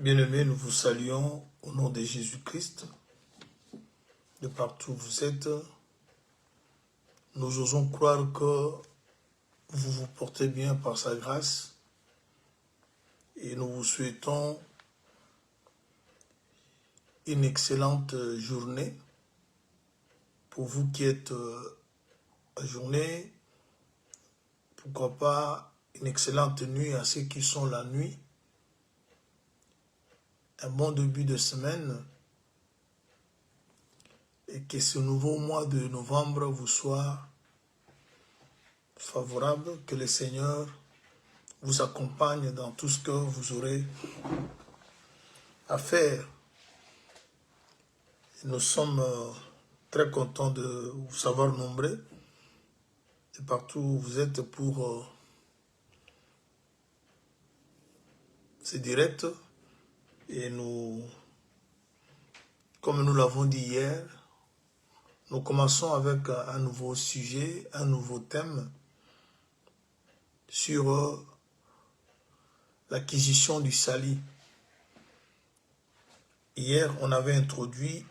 Bien-aimés, nous vous saluons au nom de Jésus-Christ. De partout où vous êtes, nous osons croire que vous vous portez bien par sa grâce et nous vous souhaitons une excellente journée. Pour vous qui êtes à journée, pourquoi pas une excellente nuit à ceux qui sont la nuit. Un bon début de semaine et que ce nouveau mois de novembre vous soit favorable, que le Seigneur vous accompagne dans tout ce que vous aurez à faire. Nous sommes très contents de vous savoir nombreux et partout où vous êtes pour ce direct. Et nous, comme nous l'avons dit hier, nous commençons avec un nouveau sujet, un nouveau thème sur l'acquisition du salut. Hier, on avait introduit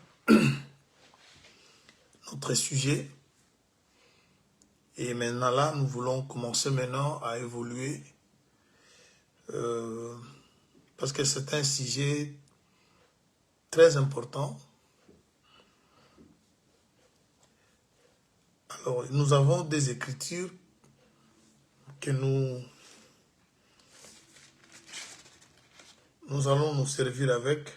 notre sujet et maintenant là, nous voulons commencer maintenant à évoluer parce que c'est un sujet très important. Alors, nous avons des écritures que nous allons nous servir avec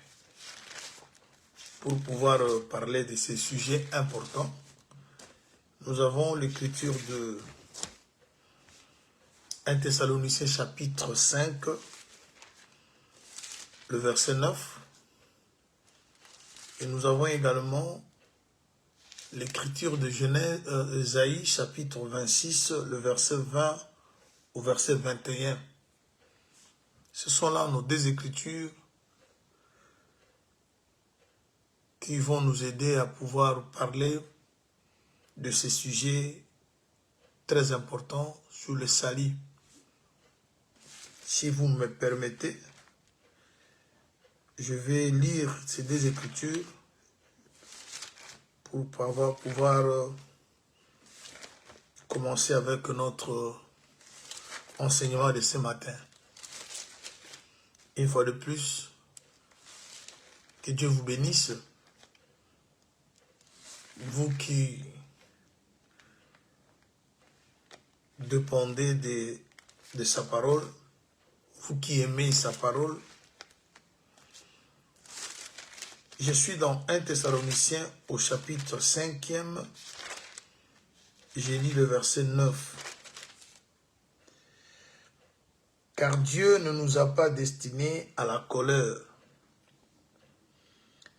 pour pouvoir parler de ces sujets importants. Nous avons l'écriture de 1 Thessaloniciens chapitre 5, le verset 9. Et nous avons également l'écriture de Ésaïe chapitre 26, le verset 20 au verset 21. Ce sont là nos deux écritures qui vont nous aider à pouvoir parler de ces sujets très importants sur le salut. Si vous me permettez, je vais lire ces deux écritures pour pouvoir commencer avec notre enseignement de ce matin. Une fois de plus, que Dieu vous bénisse. Vous qui dépendez de sa parole, vous qui aimez sa parole. Je suis dans 1 Thessaloniciens au chapitre 5e. J'ai lu le verset 9. Car Dieu ne nous a pas destinés à la colère,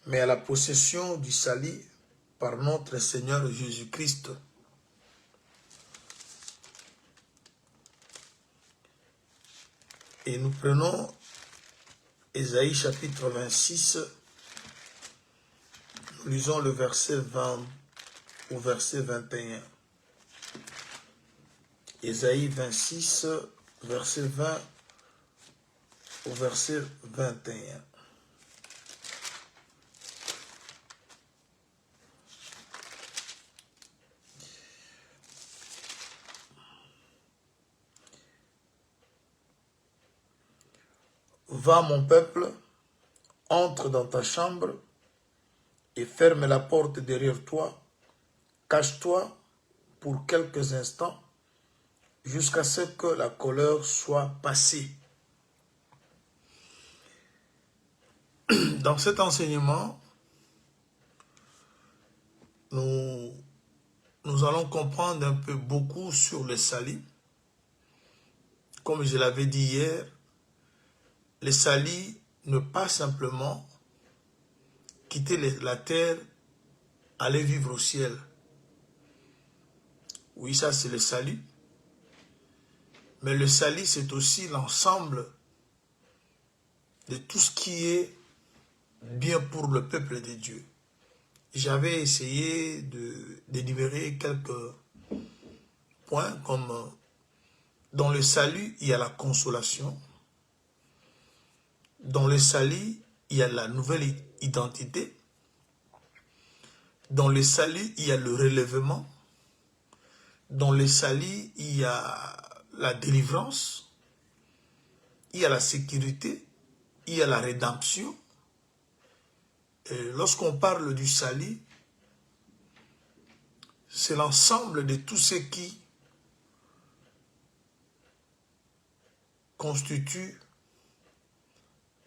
mais à la possession du salut par notre Seigneur Jésus-Christ. Et nous prenons Ésaïe chapitre 26, nous lisons le verset 20 au verset 21. Ésaïe 26, verset 20 au verset 21. Va mon peuple, entre dans ta chambre et ferme la porte derrière toi. Cache-toi pour quelques instants jusqu'à ce que la colère soit passée. Dans cet enseignement, nous allons comprendre un peu beaucoup sur le salut. Comme je l'avais dit hier, le salut ne pas simplement quitter la terre, aller vivre au ciel. Oui, ça c'est le salut. Mais le salut, c'est aussi l'ensemble de tout ce qui est bien pour le peuple de Dieu. J'avais essayé d'énumérer quelques points comme dans le salut, il y a la consolation. Dans le salut, il y a la nouvelle identité. Dans le salut, il y a le relèvement. Dans le salut, il y a la délivrance. Il y a la sécurité. Il y a la rédemption. Lorsqu'on parle du salut, c'est l'ensemble de tout ce qui constitue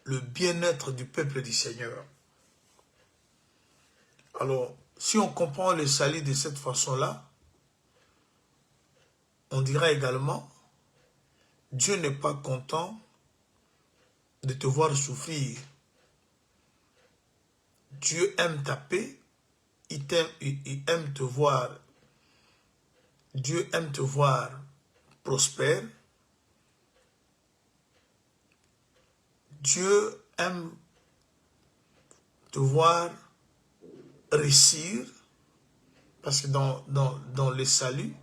le bien-être du peuple du Seigneur. Alors, si on comprend le salut de cette façon-là, on dira également, Dieu n'est pas content de te voir souffrir. Dieu aime ta paix, il aime te voir. Dieu aime te voir prospère. Dieu aime te voir réussir, parce que dans le salut,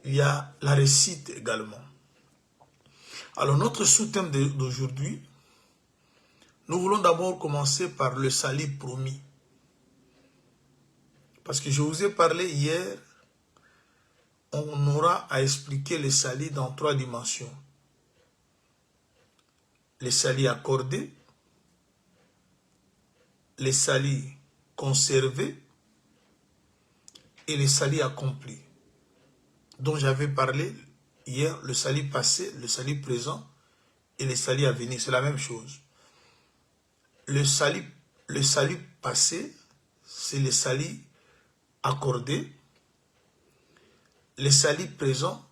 il y a la réussite également. Alors notre sous-thème d'aujourd'hui, nous voulons d'abord commencer par le salut promis. Parce que je vous ai parlé hier, on aura à expliquer le salut dans 3 dimensions. Le salut accordé, le salut conservé et le salut accompli, dont j'avais parlé hier, le salut passé, le salut présent et le salut à venir, c'est la même chose. Le salut passé, c'est le salut accordé. Le salut présent,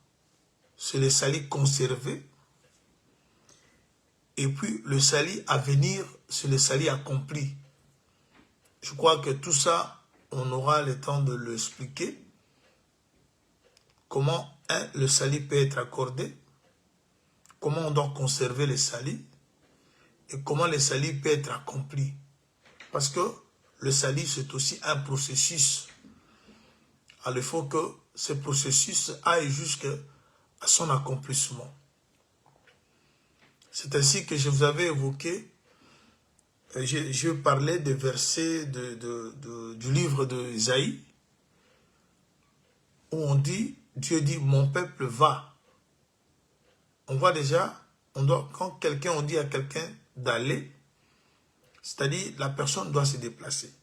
c'est le salut conservé. Et puis le salut à venir, c'est le salut accompli. Je crois que tout ça, on aura le temps de l'expliquer. Comment le salut peut être accordé, comment on doit conserver le salut et comment le salut peut être accompli. Parce que le salut, c'est aussi un processus. Alors il faut que ce processus aille jusqu'à son accomplissement. C'est ainsi que je vous avais évoqué, je parlais des versets du livre d'Isaïe, où on dit, Dieu dit, mon peuple va. On voit déjà, quand quelqu'un, on dit à quelqu'un d'aller, c'est-à-dire la personne doit se déplacer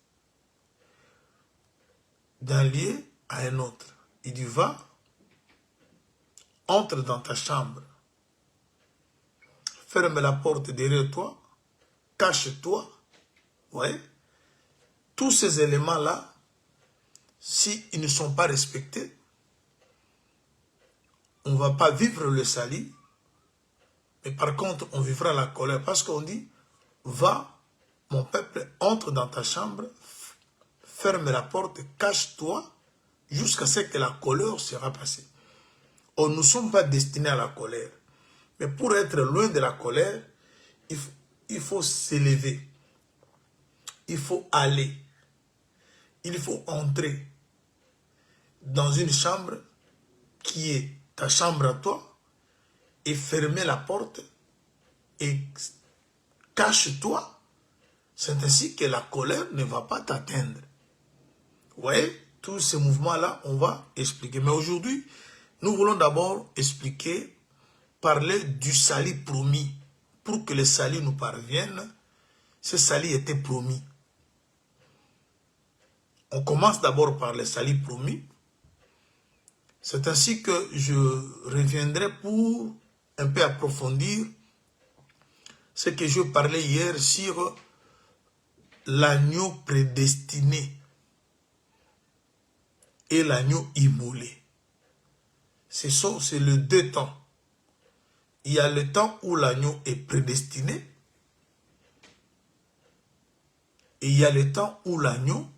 d'un lieu à un autre. Il dit, va, entre dans ta chambre, ferme la porte derrière toi, cache-toi. Ouais. Tous ces éléments-là, s'ils ne sont pas respectés, on ne va pas vivre le salut, mais par contre, on vivra la colère. Parce qu'on dit, va, mon peuple, entre dans ta chambre, ferme la porte, cache-toi, jusqu'à ce que la colère sera passée. Or, nous ne sommes pas destinés à la colère. Mais pour être loin de la colère, il faut s'élever. Il faut aller. Il faut entrer dans une chambre qui est ta chambre à toi et fermer la porte et cache-toi. C'est ainsi que la colère ne va pas t'atteindre. Vous voyez, tous ces mouvements-là, on va expliquer. Mais aujourd'hui, nous voulons d'abord expliquer, parler du salut promis. Pour que le salut nous parvienne, ce salut était promis. On commence d'abord par le salut promis. C'est ainsi que je reviendrai pour un peu approfondir ce que je parlais hier sur l'agneau prédestiné et l'agneau immolé. C'est le 2 temps. Il y a le temps où l'agneau est prédestiné et il y a le temps où l'agneau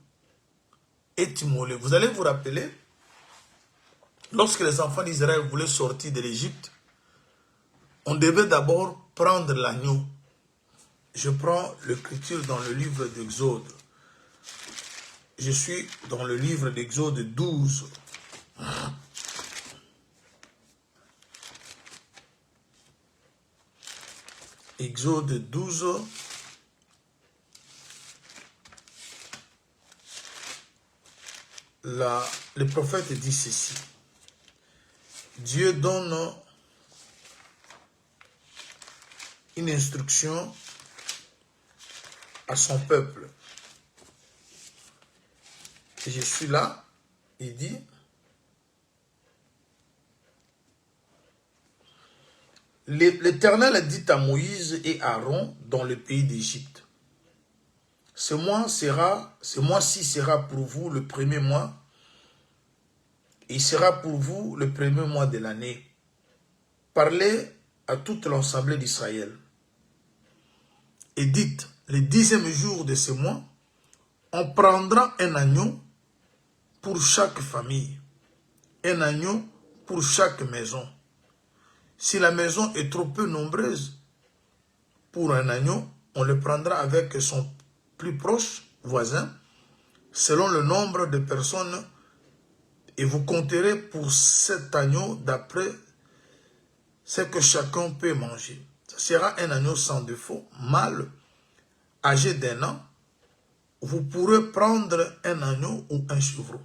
est immolé. Vous allez vous rappeler, lorsque les enfants d'Israël voulaient sortir de l'Égypte, on devait d'abord prendre l'agneau. Je prends l'écriture dans le livre d'Exode. Je suis dans le livre d'Exode 12. Exode 12. Le prophète dit ceci. Dieu donne une instruction à son peuple. Et je suis là, il dit, l'Éternel dit à Moïse et Aaron dans le pays d'Égypte, ce mois-ci sera pour vous le premier mois, et il sera pour vous le premier mois de l'année. Parlez à toute l'assemblée d'Israël. Et dites, le 10e jour de ce mois, on prendra un agneau pour chaque famille, un agneau pour chaque maison. Si la maison est trop peu nombreuse pour un agneau, on le prendra avec son plus proche voisin, selon le nombre de personnes, et vous compterez pour cet agneau d'après ce que chacun peut manger. Ce sera un agneau sans défaut, mâle, âgé d'1 an. Vous pourrez prendre un agneau ou un chevreau.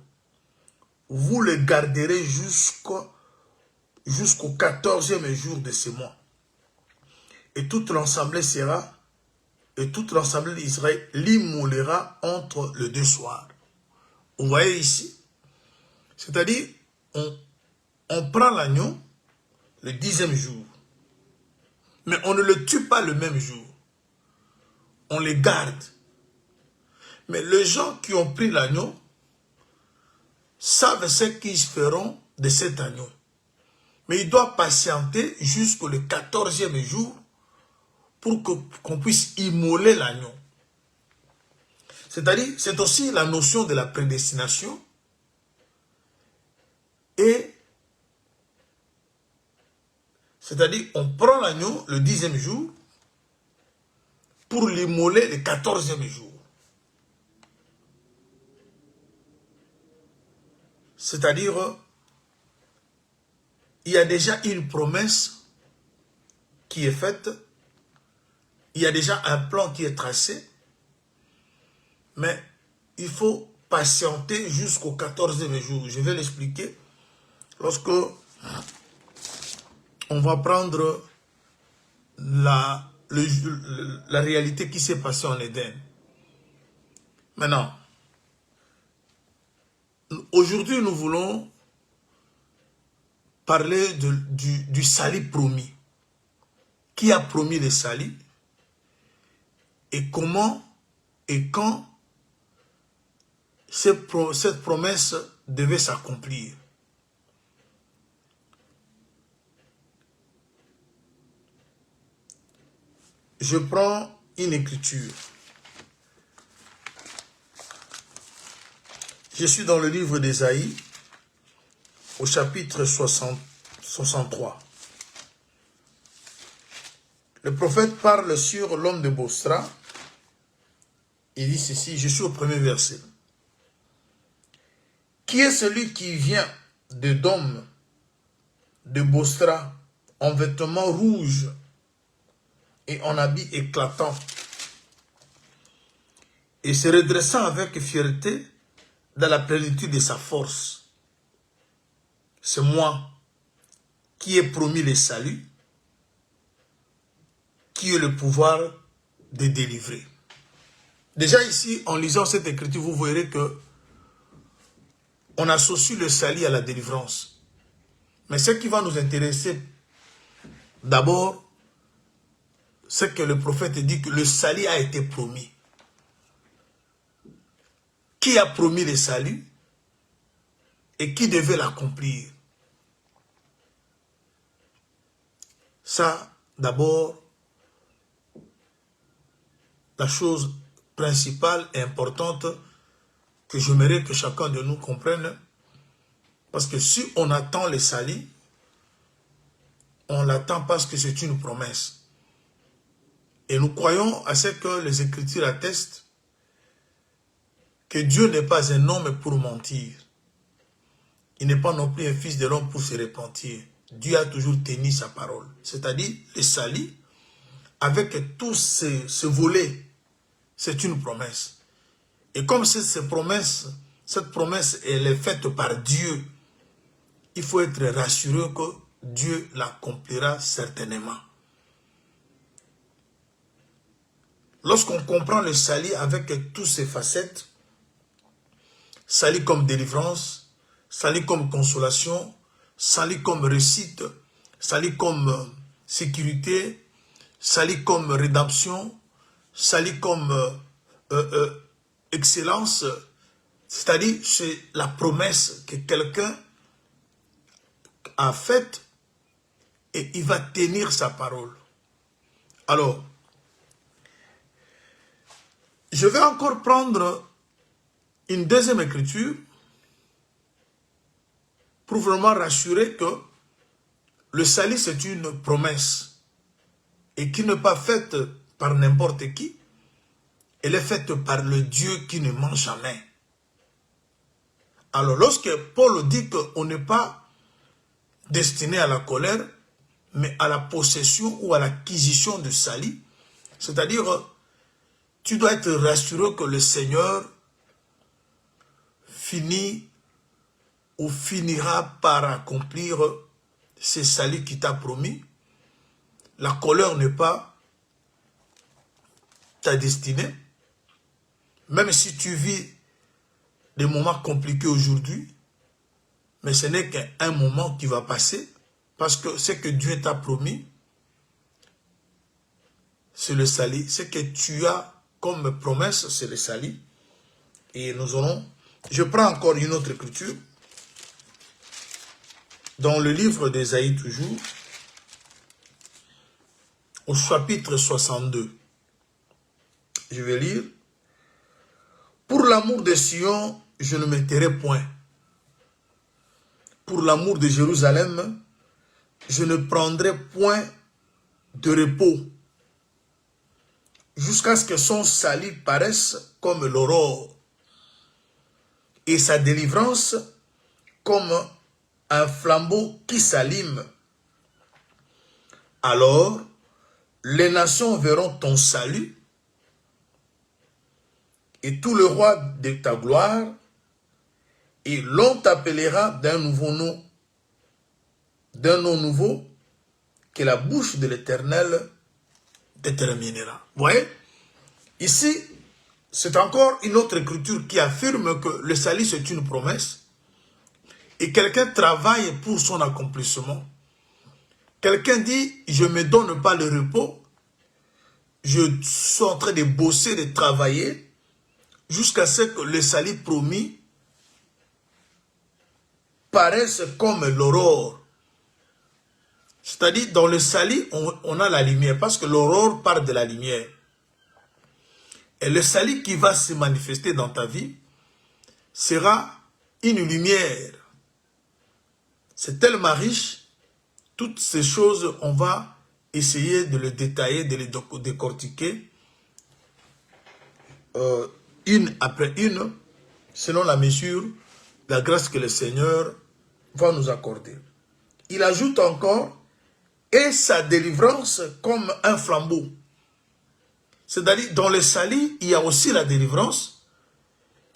Vous le garderez jusqu'au 14e jour de ce mois. Et toute l'assemblée d'Israël l'immolera entre les deux soirs. Vous voyez ici, c'est-à-dire, on prend l'agneau le 10e jour. Mais on ne le tue pas le même jour. On le garde. Mais les gens qui ont pris l'agneau savent ce qu'ils feront de cet agneau. Mais ils doivent patienter jusqu'au 14e jour pour qu'on puisse immoler l'agneau. C'est-à-dire, c'est aussi la notion de la prédestination. Et, c'est-à-dire, on prend l'agneau le 10e jour pour l'immoler le 14e jour. C'est-à-dire, il y a déjà une promesse qui est faite, il y a déjà un plan qui est tracé, mais il faut patienter jusqu'au 14e jour. Je vais l'expliquer lorsque on va prendre la réalité qui s'est passée en Éden. Maintenant, aujourd'hui, nous voulons parler du salut promis. Qui a promis le salut? Et comment et quand cette promesse devait s'accomplir? Je prends une écriture. Je suis dans le livre d'Ésaïe, au chapitre 63. Le prophète parle sur l'homme de Bosra. Il dit ceci, je suis au premier verset. Qui est celui qui vient de Dom, de Bosra, en vêtements rouges et en habit éclatant, et se redressant avec fierté dans la plénitude de sa force? C'est moi qui ai promis le salut, qui ai le pouvoir de délivrer. Déjà ici, en lisant cette écriture, vous verrez que on associe le salut à la délivrance. Mais ce qui va nous intéresser d'abord, c'est que le prophète dit que le salut a été promis. Qui a promis le salut et qui devait l'accomplir? Ça, d'abord, la chose principale et importante que j'aimerais que chacun de nous comprenne, parce que si on attend le salut, on l'attend parce que c'est une promesse. Et nous croyons à ce que les Écritures attestent, que Dieu n'est pas un homme pour mentir. Il n'est pas non plus un fils de l'homme pour se repentir. Dieu a toujours tenu sa parole. C'est-à-dire, le salut avec tous ces volets, c'est une promesse. Et comme cette promesse, elle est faite par Dieu, il faut être rassuré que Dieu l'accomplira certainement. Lorsqu'on comprend le salut avec toutes ses facettes, salut comme délivrance, salut comme consolation, salut comme réussite, salut comme sécurité, salut comme rédemption, salut comme excellence, c'est-à-dire c'est la promesse que quelqu'un a faite et il va tenir sa parole. Alors, je vais encore prendre une deuxième écriture pour vraiment rassurer que le salut c'est une promesse et qui n'est pas faite par n'importe qui, elle est faite par le Dieu qui ne ment jamais. Alors lorsque Paul dit qu'on n'est pas destiné à la colère, mais à la possession ou à l'acquisition du salut, c'est-à-dire tu dois être rassuré que le Seigneur finit ou finira par accomplir ce salut qu'il t'a promis. La colère n'est pas ta destinée. Même si tu vis des moments compliqués aujourd'hui, mais ce n'est qu'un moment qui va passer, parce que ce que Dieu t'a promis, c'est le salut. Ce que tu as comme promesse, c'est le salut. Et nous aurons... Je prends encore une autre écriture. Dans le livre d'Ésaïe toujours, au chapitre 62. Je vais lire. Pour l'amour de Sion, je ne me tairai point. Pour l'amour de Jérusalem, je ne prendrai point de repos, jusqu'à ce que son salut paraisse comme l'aurore, et sa délivrance comme un flambeau qui s'allume. Alors, les nations verront ton salut, et tout le roi de ta gloire, et l'on t'appellera d'un nouveau nom, d'un nom nouveau, que la bouche de l'Éternel déterminera. Vous voyez? Ici, c'est encore une autre écriture qui affirme que le salut c'est une promesse, et quelqu'un travaille pour son accomplissement. Quelqu'un dit, je ne me donne pas le repos, je suis en train de bosser, de travailler, jusqu'à ce que le salut promis paraisse comme l'aurore. C'est-à-dire, dans le salut, on a la lumière, parce que l'aurore part de la lumière. Et le salut qui va se manifester dans ta vie sera une lumière. C'est tellement riche, toutes ces choses, on va essayer de les détailler, de les décortiquer, une après une, selon la mesure, la grâce que le Seigneur va nous accorder. Il ajoute encore, et sa délivrance comme un flambeau. C'est-à-dire, dans le salut, il y a aussi la délivrance,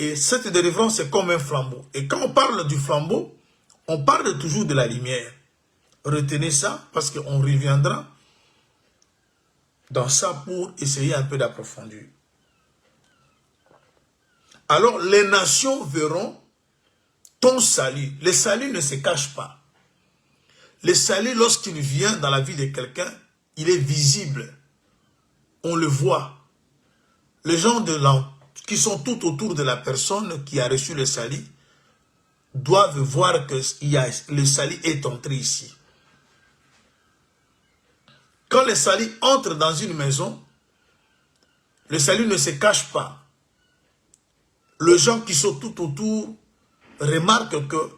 et cette délivrance est comme un flambeau. Et quand on parle du flambeau, on parle toujours de la lumière. Retenez ça, parce qu'on reviendra dans ça pour essayer un peu d'approfondir. Alors, les nations verront ton salut. Le salut ne se cache pas. Le salut, lorsqu'il vient dans la vie de quelqu'un, il est visible. On le voit. Les gens qui sont tout autour de la personne qui a reçu le salut doivent voir que le salut est entré ici. Quand le salut entre dans une maison, le salut ne se cache pas. Les gens qui sont tout autour remarquent que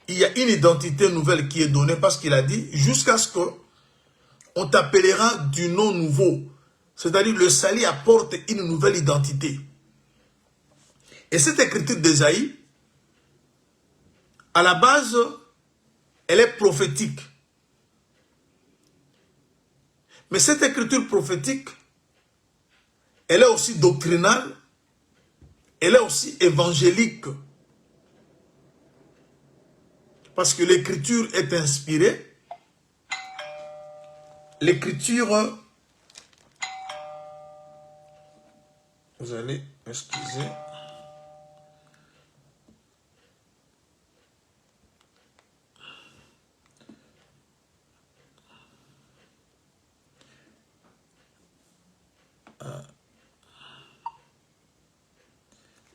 il y a une identité nouvelle qui est donnée, parce qu'il a dit jusqu'à ce qu'on t'appellera du nom nouveau. C'est-à-dire le salut apporte une nouvelle identité. Et cette écriture d'Ésaïe, à la base, elle est prophétique. Mais cette écriture prophétique, elle est aussi doctrinale, elle est aussi évangélique. Parce que l'écriture est inspirée. L'écriture, vous allez excuser.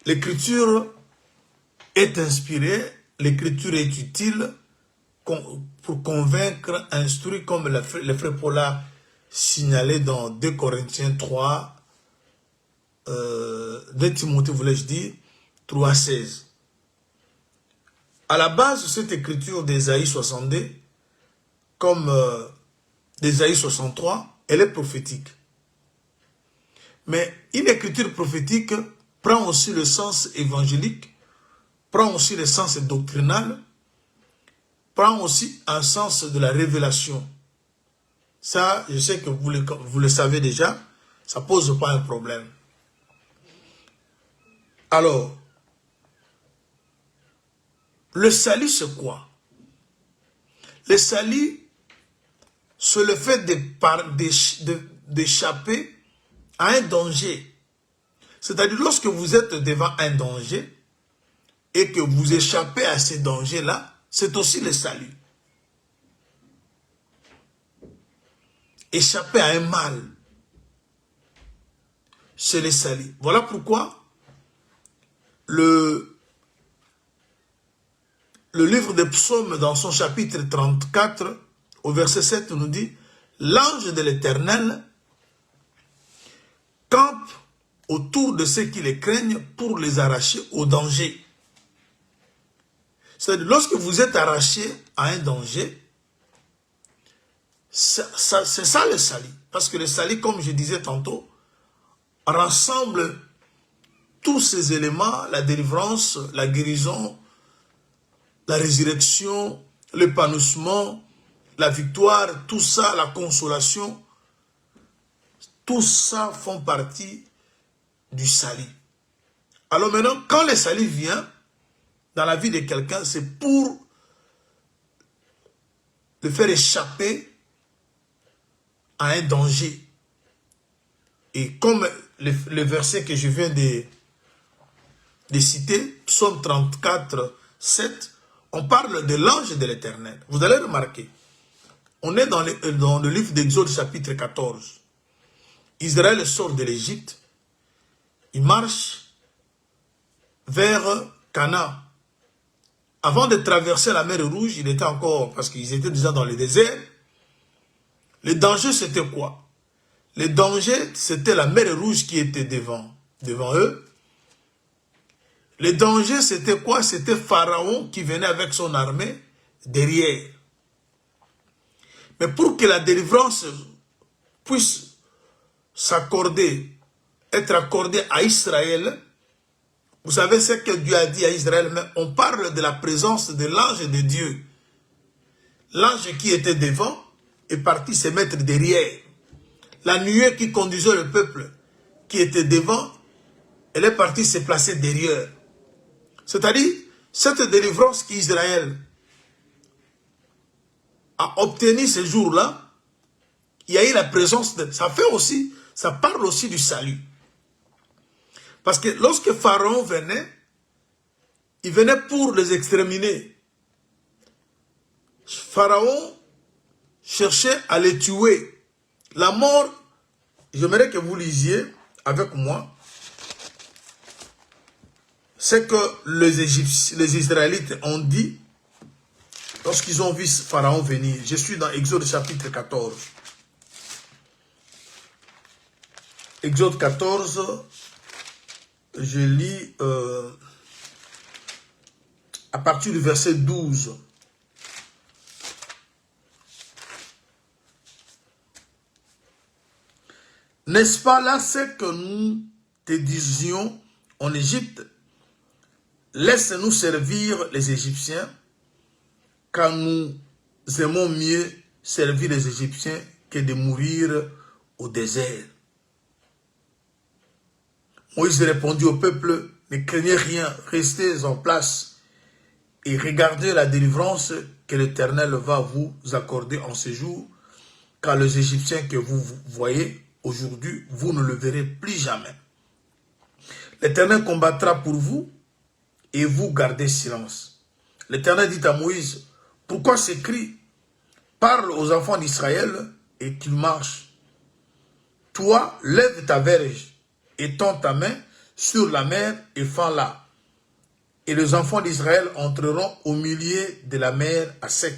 L'écriture est inspirée, l'écriture est utile pour convaincre, instruire, comme le frère Paul a signalé dans 2 Corinthiens 3, 2 Timothée, voulais-je dire, 3,16. À la base de cette écriture d'Ésaïe 62, comme d'Ésaïe 63, elle est prophétique. Mais une écriture prophétique prend aussi le sens évangélique, prend aussi le sens doctrinal, prend aussi un sens de la révélation. Ça, je sais que vous le savez déjà, ça ne pose pas un problème. Alors, le salut, c'est quoi? Le salut, c'est le fait d'échapper à un danger. C'est-à-dire, lorsque vous êtes devant un danger et que vous échappez à ces dangers-là, c'est aussi le salut. Échapper à un mal, c'est le salut. Voilà pourquoi le livre des psaumes, dans son chapitre 34, au verset 7, nous dit « L'ange de l'Éternel campe autour de ceux qui les craignent pour les arracher au danger. » C'est-à-dire, lorsque vous êtes arraché à un danger, c'est ça le salut. Parce que le salut, comme je disais tantôt, rassemble tous ces éléments, la délivrance, la guérison, la résurrection, l'épanouissement, la victoire, tout ça, la consolation, tout ça font partie du salut. Alors maintenant, quand le salut vient dans la vie de quelqu'un, c'est pour le faire échapper à un danger. Et comme le verset que je viens de citer, Psaume 34, 7, on parle de l'ange de l'Éternel. Vous allez remarquer, on est dans le livre d'Exode chapitre 14. Israël sort de l'Égypte, il marche vers Canaan. Avant de traverser la mer Rouge, il était encore, parce qu'ils étaient déjà dans le désert. Le danger, c'était quoi? Le danger, c'était la mer Rouge qui était devant eux. Le danger, c'était quoi? C'était Pharaon qui venait avec son armée derrière. Mais pour que la délivrance puisse être accordée à Israël, vous savez ce que Dieu a dit à Israël, mais on parle de la présence de l'ange de Dieu. L'ange qui était devant est parti se mettre derrière. La nuée qui conduisait le peuple qui était devant, elle est partie se placer derrière. C'est-à-dire, cette délivrance qu'Israël a obtenue ce jour-là, il y a eu la présence de... Ça parle aussi du salut. Parce que lorsque Pharaon venait, il venait pour les exterminer. Pharaon cherchait à les tuer. La mort, j'aimerais que vous lisiez avec moi, c'est que les Israélites ont dit, lorsqu'ils ont vu Pharaon venir, je suis dans Exode chapitre 14. Exode 14, je lis à partir du verset 12. N'est-ce pas là ce que nous te disions en Égypte? Laisse-nous servir les Égyptiens, car nous aimons mieux servir les Égyptiens que de mourir au désert. Moïse répondit au peuple, ne craignez rien, restez en place et regardez la délivrance que l'Éternel va vous accorder en ce jour, car les Égyptiens que vous voyez aujourd'hui, vous ne le verrez plus jamais. L'Éternel combattra pour vous et vous gardez silence. L'Éternel dit à Moïse, pourquoi ces cris? Parle aux enfants d'Israël et qu'ils marchent. Toi, lève ta verge et tends ta main sur la mer et fends-la. Et les enfants d'Israël entreront au milieu de la mer à sec.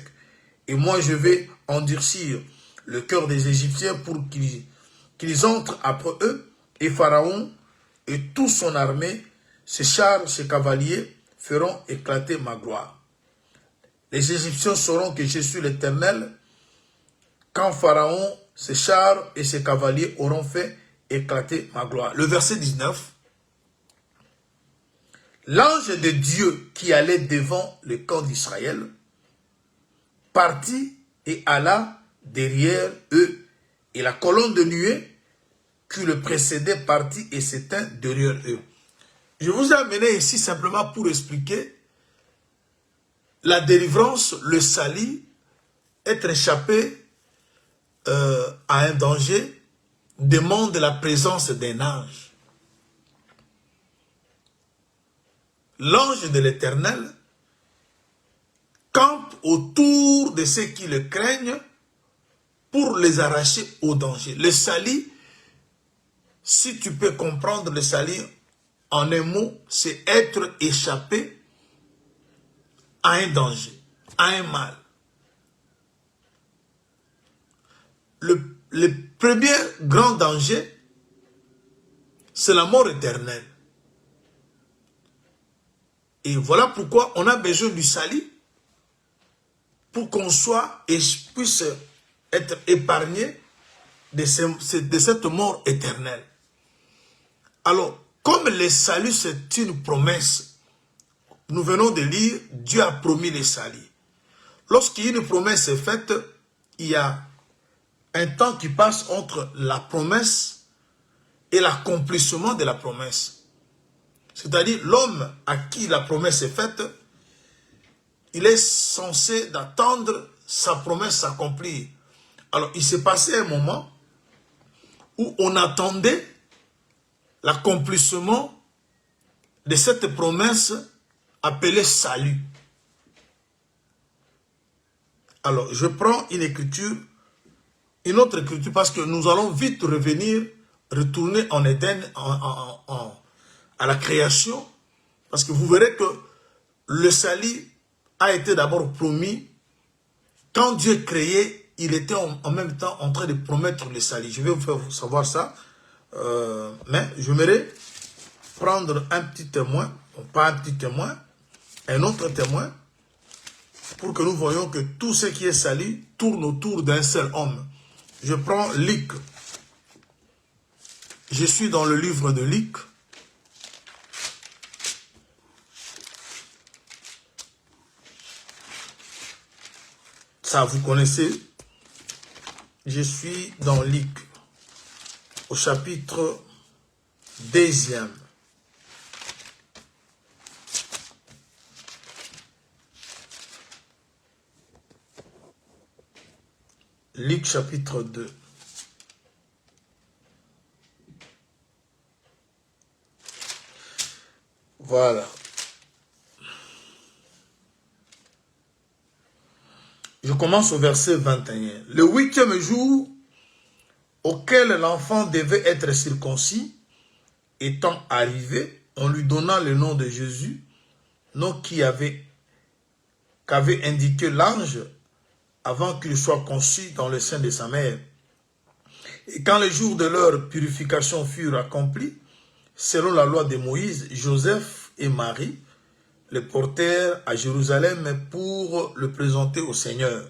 Et moi, je vais endurcir le cœur des Égyptiens pour qu'ils entrent après eux. Et Pharaon et toute son armée, ses chars, ses cavaliers, feront éclater ma gloire. Les Égyptiens sauront que je suis l'Éternel quand Pharaon, ses chars et ses cavaliers auront fait éclater ma gloire. Le verset 19. L'ange de Dieu qui allait devant le camp d'Israël partit et alla derrière eux. Et la colonne de nuée qui le précédait partit et s'éteint derrière eux. Je vous ai amené ici simplement pour expliquer la délivrance, le salut, être échappé à un danger, demande la présence d'un ange. L'ange de l'Éternel campe autour de ceux qui le craignent pour les arracher au danger. Le salut, si tu peux comprendre le salut en un mot, c'est être échappé à un danger, à un mal. Le premier grand danger, c'est la mort éternelle. Et voilà pourquoi on a besoin du salut pour qu'on soit et puisse être épargné de cette mort éternelle. Alors, comme le salut c'est une promesse, nous venons de lire, Dieu a promis le salut. Lorsqu'une promesse est faite, il y a un temps qui passe entre la promesse et l'accomplissement de la promesse. C'est-à-dire l'homme à qui la promesse est faite, il est censé d'attendre sa promesse s'accomplir. Alors il s'est passé un moment où on attendait l'accomplissement de cette promesse appelée salut. Alors je prends une écriture, une autre écriture, parce que nous allons vite retourner en Éden, à la création, parce que vous verrez que le salut a été d'abord promis. Quand Dieu créait, il était en même temps en train de promettre le salut. Je vais vous faire savoir ça, mais j'aimerais prendre un petit témoin, pas un petit témoin, un autre témoin, pour que nous voyons que tout ce qui est salut tourne autour d'un seul homme. Je prends Luc. Je suis dans le livre de Luc. Ça, vous connaissez. Je suis dans Luc, au chapitre 2e. Luc chapitre 2. Voilà. Je commence au verset 21. Le 8e jour auquel l'enfant devait être circoncis, étant arrivé, on lui donna le nom de Jésus, nom qu'avait indiqué l'ange avant qu'il soit conçu dans le sein de sa mère. Et quand les jours de leur purification furent accomplis, selon la loi de Moïse, Joseph et Marie le portèrent à Jérusalem pour le présenter au Seigneur.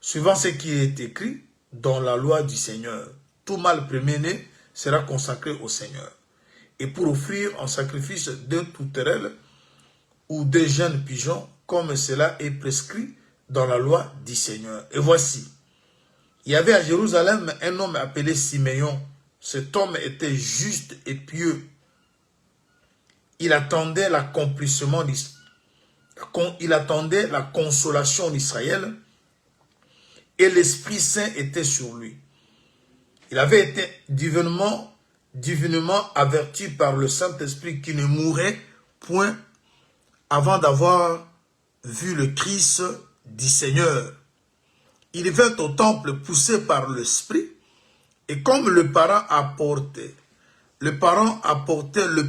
Suivant ce qui est écrit dans la loi du Seigneur, tout mâle premier-né sera consacré au Seigneur. Et pour offrir en sacrifice deux tourterelles ou deux jeunes pigeons, comme cela est prescrit dans la loi du Seigneur. Et voici, Il y avait à Jérusalem un homme appelé Siméon. Cet homme était juste et pieux. Il attendait l'accomplissement, il attendait la consolation d'Israël et l'Esprit Saint était sur lui. Il avait été divinement averti par le Saint-Esprit qu'il ne mourrait point avant d'avoir vu le Christ du Seigneur. Il vint au temple poussé par l'Esprit, et comme le parent apportait le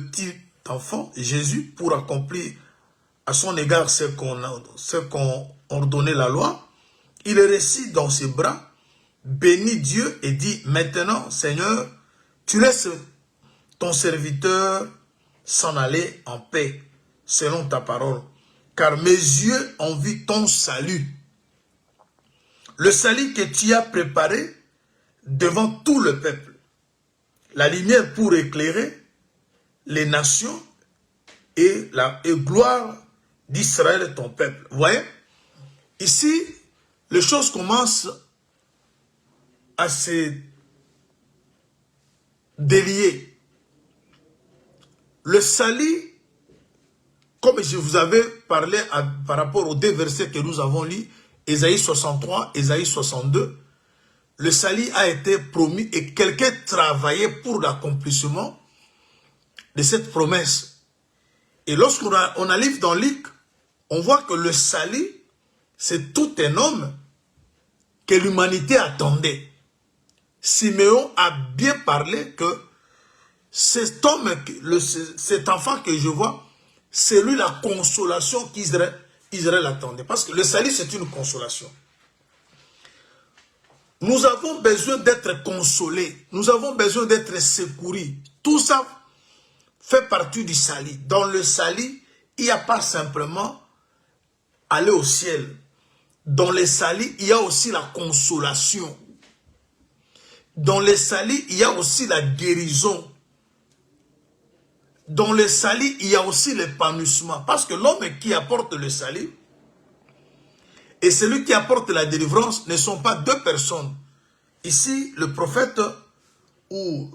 petit enfant, Jésus, pour accomplir à son égard ce qu'on ordonnait la loi, il récit dans ses bras, bénit Dieu et dit, maintenant, Seigneur, tu laisses ton serviteur s'en aller en paix, selon ta parole, car mes yeux ont vu ton salut, le salut que tu as préparé devant tout le peuple, la lumière pour éclairer les nations et gloire d'Israël, ton peuple. Vous voyez, ici, les choses commencent à se délier. Le salut, comme je vous avais parlé par rapport aux deux versets que nous avons lus, Ésaïe 63, Ésaïe 62, le salut a été promis et quelqu'un travaillait pour l'accomplissement de cette promesse. Et lorsqu'on arrive dans Luc, on voit que le salut, c'est tout un homme que l'humanité attendait. Siméon a bien parlé que cet homme, cet enfant que je vois, c'est lui la consolation qu'Israël attendait. Parce que le salut, c'est une consolation. Nous avons besoin d'être consolés. Nous avons besoin d'être secourus. Tout ça fait partie du salut. Dans le salut, il n'y a pas simplement aller au ciel. Dans le salut, il y a aussi la consolation. Dans le salut, il y a aussi la guérison. Dans le salut, il y a aussi l'épanouissement. Parce que l'homme qui apporte le salut et celui qui apporte la délivrance ne sont pas deux personnes. Ici, le prophète ou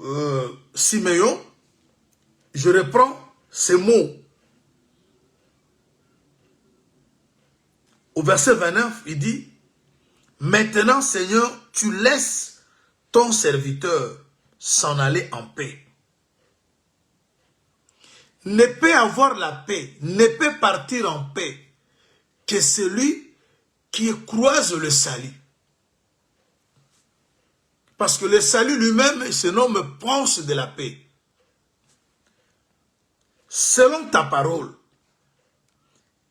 Siméon, je reprends ces mots. Au verset 29, il dit, « Maintenant, Seigneur, tu laisses ton serviteur s'en aller en paix. » Ne peut avoir la paix, ne peut partir en paix que celui qui croise le salut. Parce que le salut lui-même se nomme prince de la paix. Selon ta parole,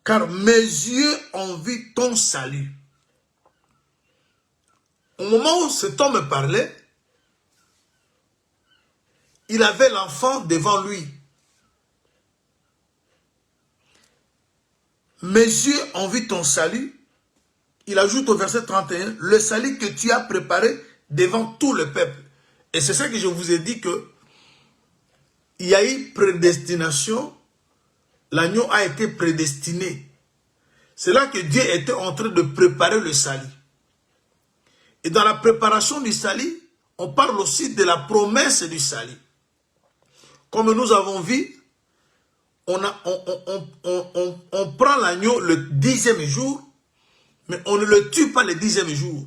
car mes yeux ont vu ton salut. Au moment où cet homme parlait, il avait l'enfant devant lui. Mes yeux ont vu ton salut. Il ajoute au verset 31, le salut que tu as préparé devant tout le peuple. Et c'est ça que je vous ai dit que il y a eu prédestination. L'agneau a été prédestiné. C'est là que Dieu était en train de préparer le salut. Et dans la préparation du salut, on parle aussi de la promesse du salut. Comme nous avons vu, on prend l'agneau le 10e jour, mais on ne le tue pas le 10e jour.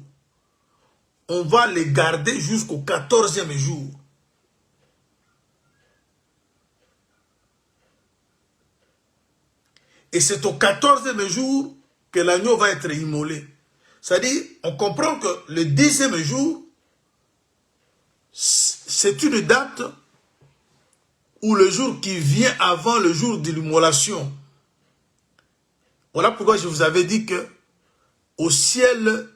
On va le garder jusqu'au 14e jour. Et c'est au 14e jour que l'agneau va être immolé. C'est-à-dire, on comprend que le 10e jour, c'est une date ou le jour qui vient avant le jour de l'immolation. Voilà pourquoi je vous avais dit que au ciel,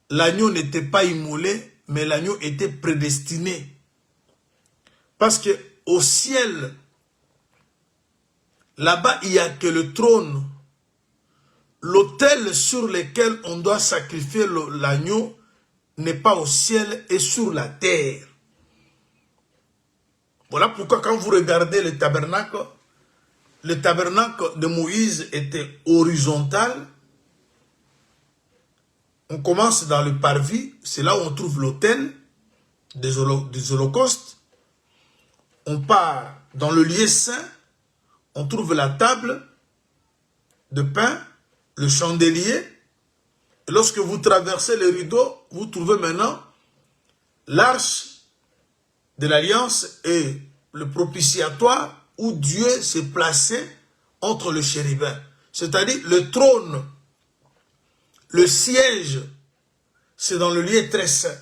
l'agneau n'était pas immolé, mais l'agneau était prédestiné. Parce que au ciel, là-bas, il n'y a que le trône. L'autel sur lequel on doit sacrifier l'agneau n'est pas au ciel et sur la terre. Voilà pourquoi quand vous regardez le tabernacle de Moïse était horizontal On commence dans le parvis, c'est là où on trouve l'autel des holocaustes. On part dans le lieu saint, on trouve la table de pain, le chandelier. Et lorsque vous traversez les rideaux, vous trouvez maintenant l'arche de l'alliance et le propitiatoire où Dieu s'est placé entre le chérubin. C'est-à-dire le trône, le siège, c'est dans le lieu très saint.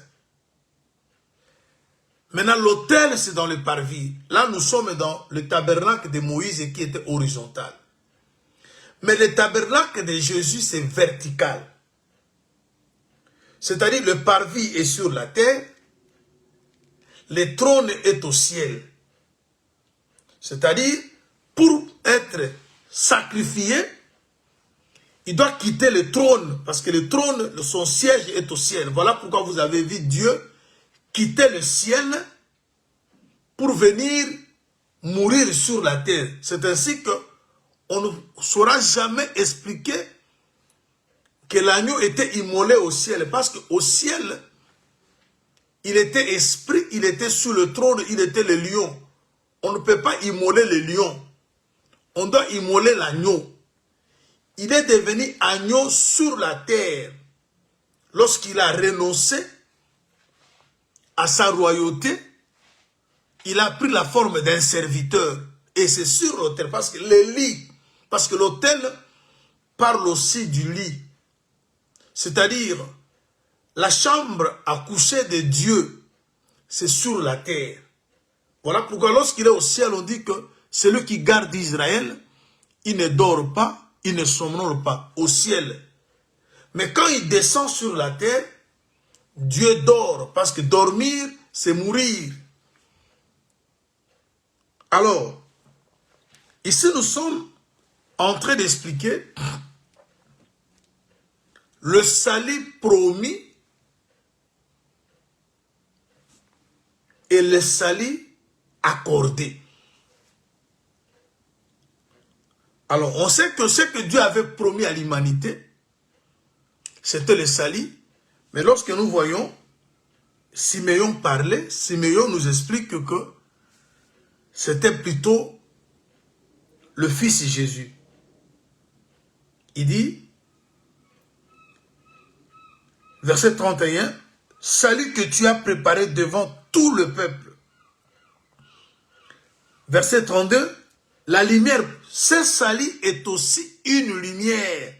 Maintenant, l'autel, c'est dans le parvis. Là, nous sommes dans le tabernacle de Moïse qui était horizontal. Mais le tabernacle de Jésus, c'est vertical. C'est-à-dire le parvis est sur la terre, le trône est au ciel. C'est-à-dire, pour être sacrifié, il doit quitter le trône, parce que le trône, son siège est au ciel. Voilà pourquoi vous avez vu Dieu quitter le ciel pour venir mourir sur la terre. C'est ainsi qu'on ne saura jamais expliquer que l'agneau était immolé au ciel, parce qu'au ciel, il était esprit, il était sur le trône, il était le lion. On ne peut pas immoler le lion. On doit immoler l'agneau. Il est devenu agneau sur la terre lorsqu'il a renoncé à sa royauté. Il a pris la forme d'un serviteur. Et c'est sur l'autel, parce que le lit, parce que l'autel parle aussi du lit. C'est-à-dire, la chambre à coucher de Dieu, c'est sur la terre. Voilà pourquoi lorsqu'il est au ciel, on dit que celui qui garde Israël, il ne dort pas, il ne somnole pas au ciel. Mais quand il descend sur la terre, Dieu dort, parce que dormir, c'est mourir. Alors, ici nous sommes en train d'expliquer le salut promis et le salut accordé. Alors, on sait que ce que Dieu avait promis à l'humanité, c'était le salut. Mais lorsque nous voyons Siméon parler, Siméon nous explique que c'était plutôt le Fils Jésus. Il dit, verset 31, « Salut que tu as préparé devant tout le peuple. » Verset 32, « La lumière, ce salut est aussi une lumière.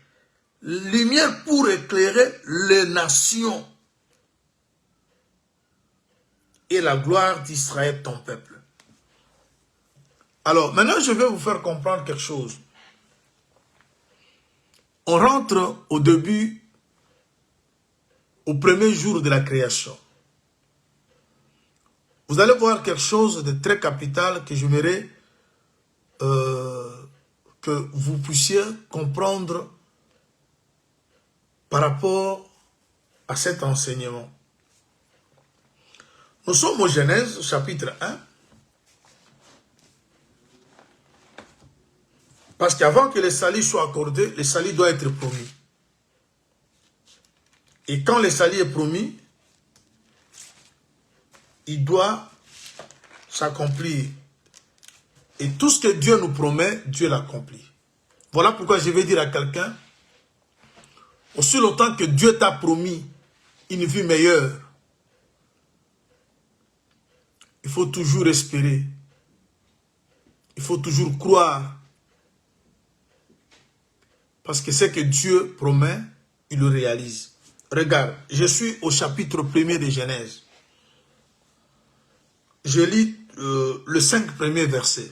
Lumière pour éclairer les nations. Et la gloire d'Israël, ton peuple. » Alors, maintenant, je vais vous faire comprendre quelque chose. On rentre au début, au premier jour de la création. Vous allez voir quelque chose de très capital que j'aimerais que vous puissiez comprendre par rapport à cet enseignement. Nous sommes au Genèse, chapitre 1. Parce qu'avant que le salut soit accordé, le salut doit être promis. Et quand le salut est promis, il doit s'accomplir. Et tout ce que Dieu nous promet, Dieu l'accomplit. Voilà pourquoi je vais dire à quelqu'un, aussi longtemps que Dieu t'a promis une vie meilleure, il faut toujours espérer. Il faut toujours croire. Parce que ce que Dieu promet, il le réalise. Regarde, je suis au chapitre 1er de Genèse. Je lis le 5 premiers versets.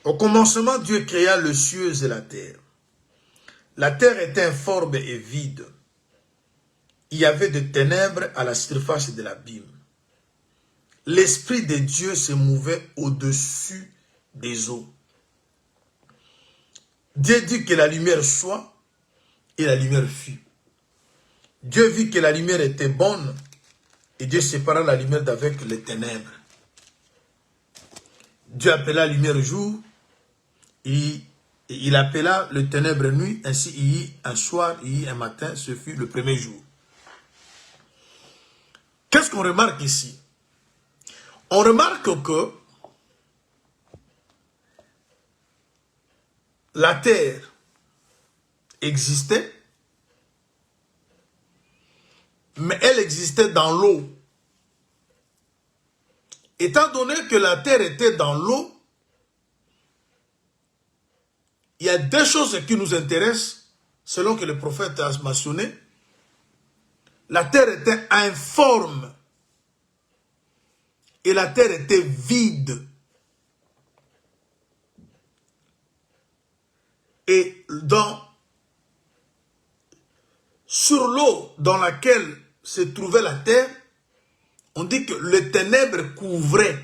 Au commencement, Dieu créa les cieux et la terre. La terre était informe et vide. Il y avait des ténèbres à la surface de l'abîme. L'Esprit de Dieu se mouvait au-dessus des eaux. Dieu dit que la lumière soit, et la lumière fut. Dieu vit que la lumière était bonne, et Dieu sépara la lumière d'avec les ténèbres. Dieu appela la lumière jour, et Et il appela le ténèbre nuit, ainsi il y eut un soir, il y eut un matin, ce fut le premier jour. Qu'est-ce qu'on remarque ici? On remarque que la terre existait, mais elle existait dans l'eau. Étant donné que la terre était dans l'eau, il y a deux choses qui nous intéressent, selon que le prophète a mentionné. La terre était informe et la terre était vide. Et sur l'eau dans laquelle se trouvait la terre, on dit que les ténèbres couvraient.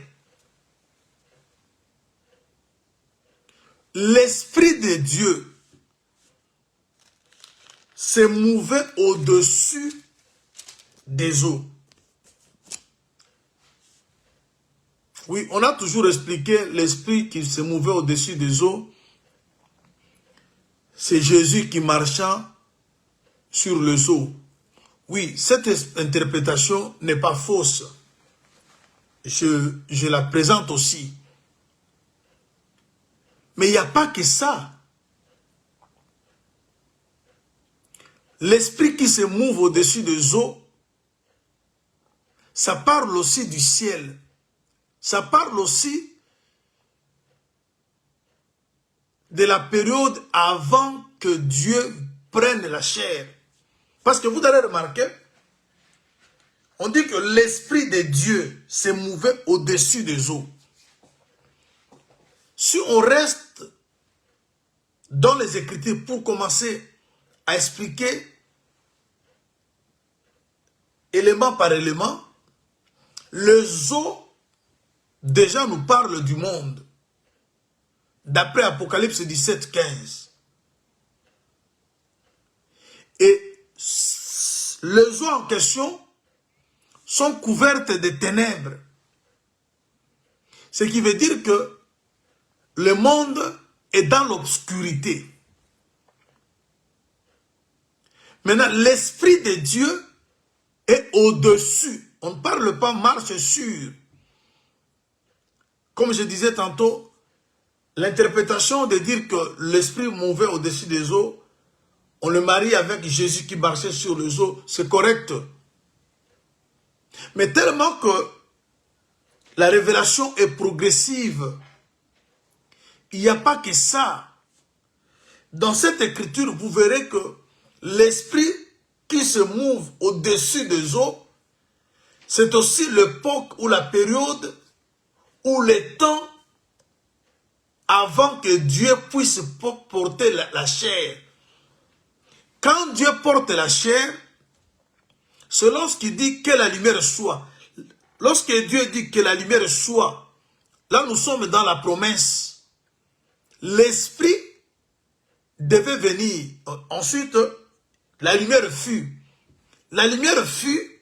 L'Esprit de Dieu se mouvait au-dessus des eaux. Oui, on a toujours expliqué l'Esprit qui se mouvait au-dessus des eaux. C'est Jésus qui marchait sur les eaux. Oui, cette interprétation n'est pas fausse. Je la présente aussi. Mais il n'y a pas que ça. L'esprit qui se mouve au-dessus des eaux, ça parle aussi du ciel. Ça parle aussi de la période avant que Dieu prenne la chair. Parce que vous allez remarquer, on dit que l'Esprit de Dieu se mouvait au-dessus des eaux. Si on reste dans les Écritures pour commencer à expliquer élément par élément, les eaux déjà nous parlent du monde. D'après Apocalypse 17, 15. Et les eaux en question sont couvertes de ténèbres. Ce qui veut dire que le monde est dans l'obscurité. Maintenant, l'Esprit de Dieu est au-dessus. On ne parle pas marche sur. Comme je disais tantôt, l'interprétation de dire que l'Esprit mouvait au-dessus des eaux, on le marie avec Jésus qui marchait sur les eaux, c'est correct. Mais tellement que la révélation est progressive, il n'y a pas que ça. Dans cette écriture, vous verrez que l'Esprit qui se mouve au-dessus des eaux, c'est aussi l'époque ou la période ou le temps avant que Dieu puisse porter la chair. Quand Dieu porte la chair, c'est lorsqu'il dit que la lumière soit. Lorsque Dieu dit que la lumière soit, là nous sommes dans la promesse. L'Esprit devait venir. Ensuite, la lumière fut. La lumière fut,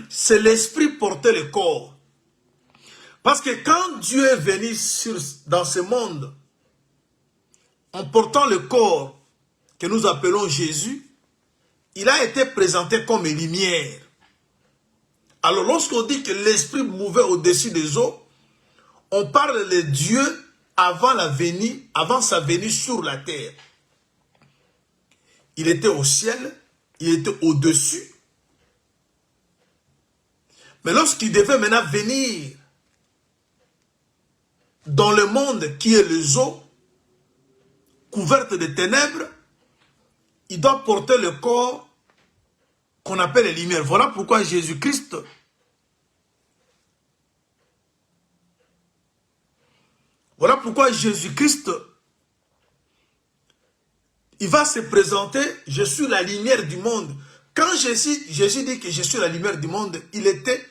c'est l'Esprit portait le corps. Parce que quand Dieu est venu dans ce monde, en portant le corps que nous appelons Jésus, il a été présenté comme une lumière. Alors lorsqu'on dit que l'Esprit mouvait au-dessus des eaux, on parle de Dieu avant sa venue sur la terre. Il était au ciel, il était au-dessus. Mais lorsqu'il devait maintenant venir dans le monde qui est les eaux, couvertes de ténèbres, il doit porter le corps qu'on appelle les lumières. Voilà pourquoi Jésus-Christ il va se présenter, je suis la lumière du monde. Quand Jésus dit que je suis la lumière du monde, il était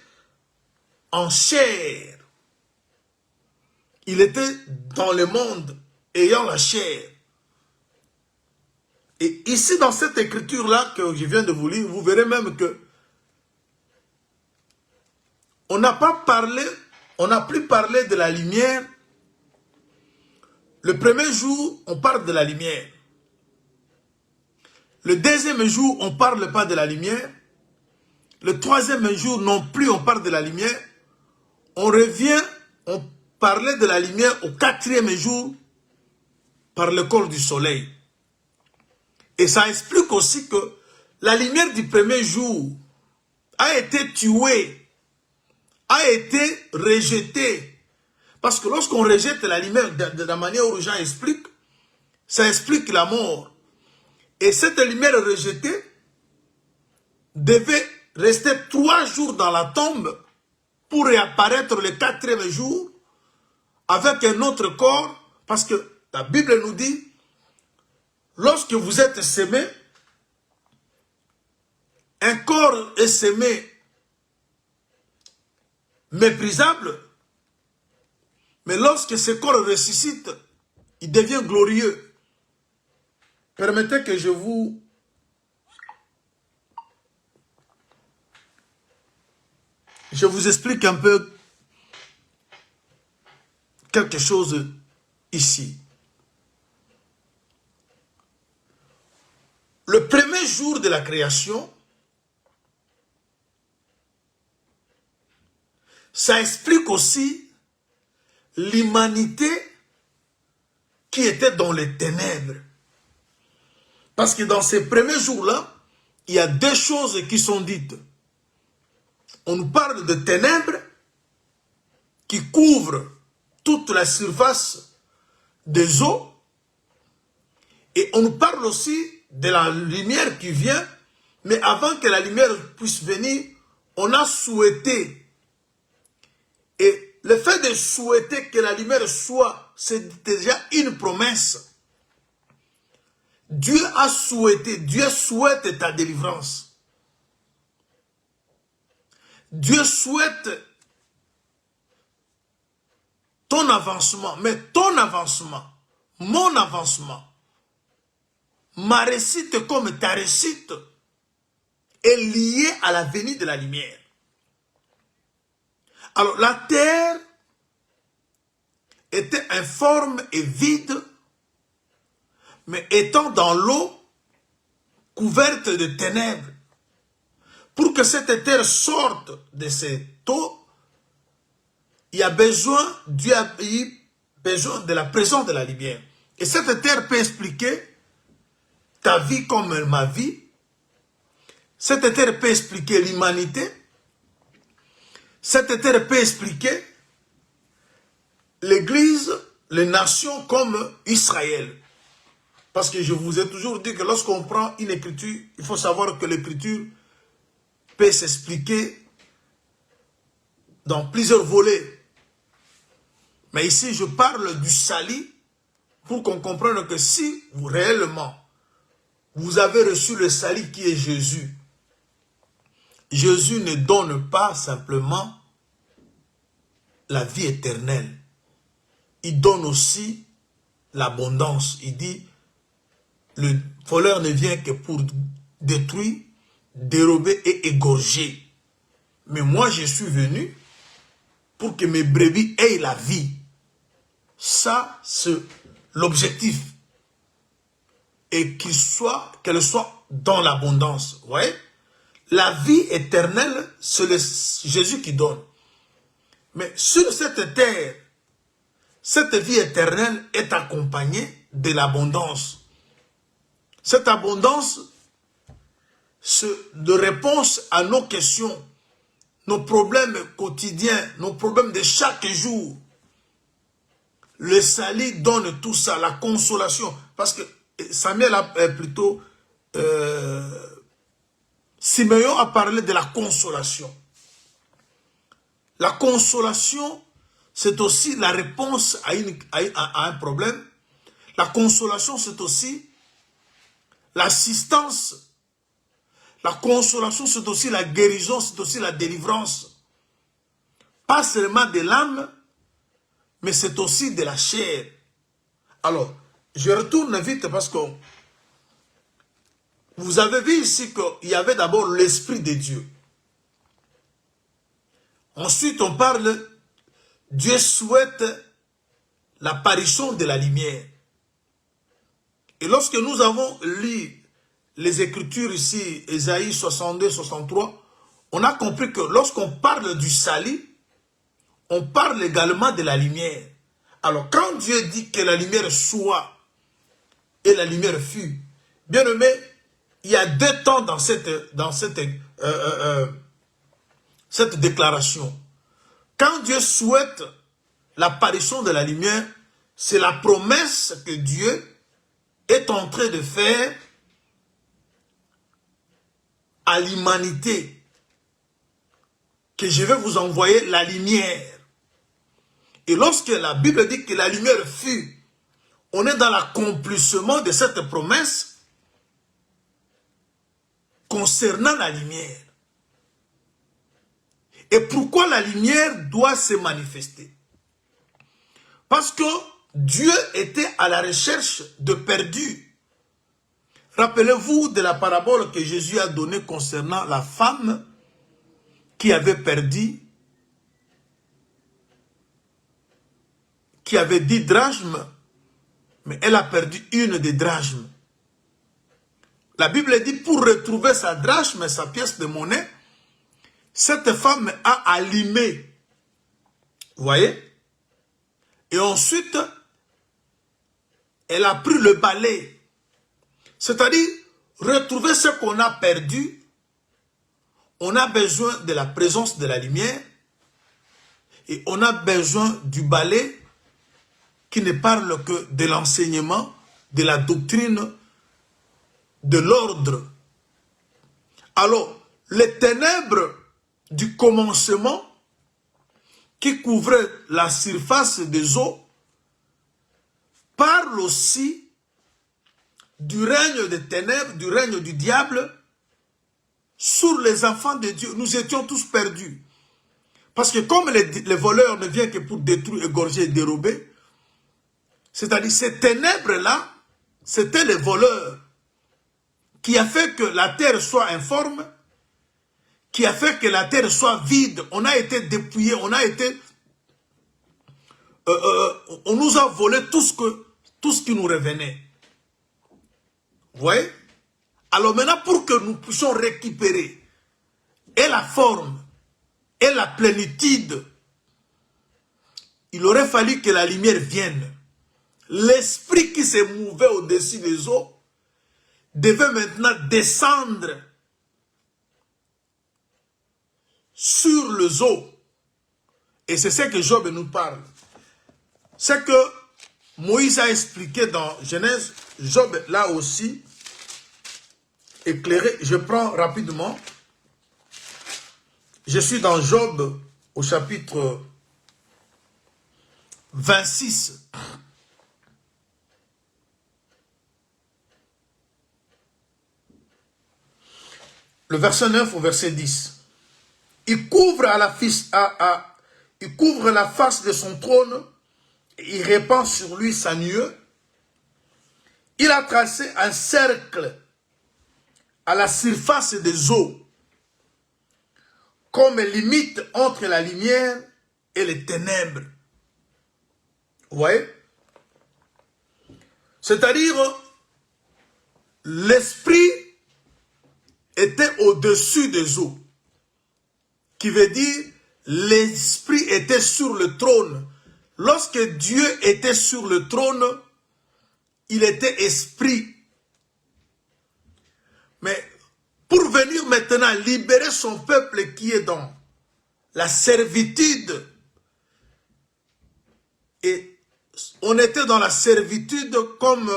en chair. Il était dans le monde, ayant la chair. Et ici, dans cette écriture-là que je viens de vous lire, vous verrez même que on n'a plus parlé de la lumière Le premier jour, on parle de la lumière. Le deuxième jour, on ne parle pas de la lumière. Le troisième jour, non plus, on parle de la lumière. On revient, on parlait de la lumière au quatrième jour par le corps du soleil. Et ça explique aussi que la lumière du premier jour a été tuée, a été rejetée. Parce que lorsqu'on rejette la lumière de la manière où Jean explique, ça explique la mort. Et cette lumière rejetée devait rester 3 jours dans la tombe pour réapparaître le quatrième jour avec un autre corps. Parce que la Bible nous dit, lorsque vous êtes sémé, un corps est sémé méprisable, mais lorsque ce corps ressuscite, il devient glorieux. Permettez que je vous explique un peu quelque chose ici. Le premier jour de la création, ça explique aussi l'humanité qui était dans les ténèbres. Parce que dans ces premiers jours-là, il y a 2 choses qui sont dites. On nous parle de ténèbres qui couvrent toute la surface des eaux. Et on nous parle aussi de la lumière qui vient. Mais avant que la lumière puisse venir, on a souhaité. Et le fait de souhaiter que la lumière soit, c'est déjà une promesse. Dieu a souhaité, Dieu souhaite ta délivrance. Dieu souhaite ton avancement, mais ton avancement, mon avancement, ma réussite comme ta réussite est liée à la venue de la lumière. Alors la terre était informe et vide, mais étant dans l'eau, couverte de ténèbres. Pour que cette terre sorte de cette eau, il y a besoin, Dieu a eu besoin de la présence de la lumière. Et cette terre peut expliquer ta vie comme ma vie. Cette terre peut expliquer l'humanité. Cette terre peut expliquer l'Église, les nations comme Israël. Parce que je vous ai toujours dit que lorsqu'on prend une écriture, il faut savoir que l'écriture peut s'expliquer dans plusieurs volets. Mais ici, je parle du salut pour qu'on comprenne que si vous réellement, vous avez reçu le salut qui est Jésus, Jésus ne donne pas simplement la vie éternelle. Il donne aussi l'abondance. Il dit, le voleur ne vient que pour détruire, dérober et égorger. Mais moi, je suis venu pour que mes brebis aient la vie. Ça, c'est l'objectif. Et qu'elle soit dans l'abondance. Vous voyez? La vie éternelle, c'est Jésus qui donne. Mais sur cette terre, cette vie éternelle est accompagnée de l'abondance. Cette abondance, c'est de réponse à nos questions, nos problèmes quotidiens, nos problèmes de chaque jour. Le salut donne tout ça, la consolation. Parce que Samuel a plutôt... Simeon a parlé de la consolation. La consolation, c'est aussi la réponse à un problème. La consolation, c'est aussi l'assistance. La consolation, c'est aussi la guérison, c'est aussi la délivrance. Pas seulement de l'âme, mais c'est aussi de la chair. Alors, je retourne vite parce que vous avez vu ici qu'il y avait d'abord l'Esprit de Dieu. Ensuite, on parle, Dieu souhaite l'apparition de la lumière. Et lorsque nous avons lu les Écritures ici, Ésaïe 62, 63, on a compris que lorsqu'on parle du salut, on parle également de la lumière. Alors, quand Dieu dit que la lumière soit et la lumière fut, bien aimé, il y a deux temps dans cette déclaration. Quand Dieu souhaite l'apparition de la lumière, c'est la promesse que Dieu est en train de faire à l'humanité, que je vais vous envoyer la lumière. Et lorsque la Bible dit que la lumière fut, on est dans l'accomplissement de cette promesse concernant la lumière. Et pourquoi la lumière doit se manifester? Parce que Dieu était à la recherche de perdus. Rappelez-vous de la parabole que Jésus a donnée concernant la femme qui avait perdu, qui avait 10 drachmes, mais elle a perdu une des drachmes. La Bible dit, pour retrouver sa drachme, sa pièce de monnaie, cette femme a allumé. Vous voyez? Et ensuite, elle a pris le balai. C'est-à-dire, retrouver ce qu'on a perdu, on a besoin de la présence de la lumière et on a besoin du balai qui ne parle que de l'enseignement, de la doctrine, de l'ordre. Alors, les ténèbres du commencement qui couvraient la surface des eaux parlent aussi du règne des ténèbres, du règne du diable sur les enfants de Dieu. Nous étions tous perdus. Parce que comme les voleurs ne viennent que pour détruire, égorger et dérober, c'est-à-dire ces ténèbres-là, c'était les voleurs qui a fait que la terre soit informe, qui a fait que la terre soit vide. On a été dépouillé, on a été... on nous a volé tout ce qui nous revenait. Vous voyez? Alors maintenant, pour que nous puissions récupérer et la forme et la plénitude, il aurait fallu que la lumière vienne. L'esprit qui se mouvait au-dessus des eaux devait maintenant descendre sur les eaux. Et c'est ce que Job nous parle. C'est que Moïse a expliqué dans Genèse, Job là aussi éclairé. Je prends rapidement. Je suis dans Job au chapitre 26. Le verset 9 au verset 10. Il couvre la face de son trône, et il répand sur lui sa nuée. Il a tracé un cercle à la surface des eaux, comme limite entre la lumière et les ténèbres. Vous voyez? C'est-à-dire, l'esprit était au-dessus des eaux, qui veut dire l'esprit était sur le trône. Lorsque Dieu était sur le trône, il était esprit. Mais pour venir maintenant libérer son peuple qui est dans la servitude, et on était dans la servitude comme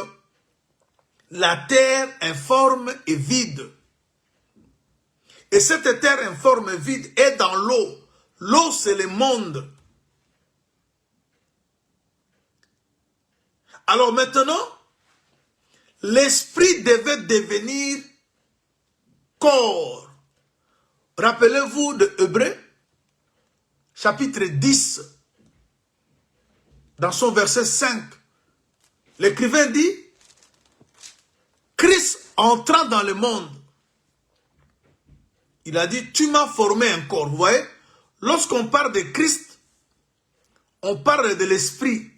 la terre informe et vide. Et cette terre informe et vide est dans l'eau. L'eau, c'est le monde. Alors maintenant, l'esprit devait devenir corps. Rappelez-vous de Hébreux, chapitre 10, dans son verset 5. L'écrivain dit, Christ entrant dans le monde, il a dit, tu m'as formé un corps. Vous voyez, lorsqu'on parle de Christ, on parle de l'esprit.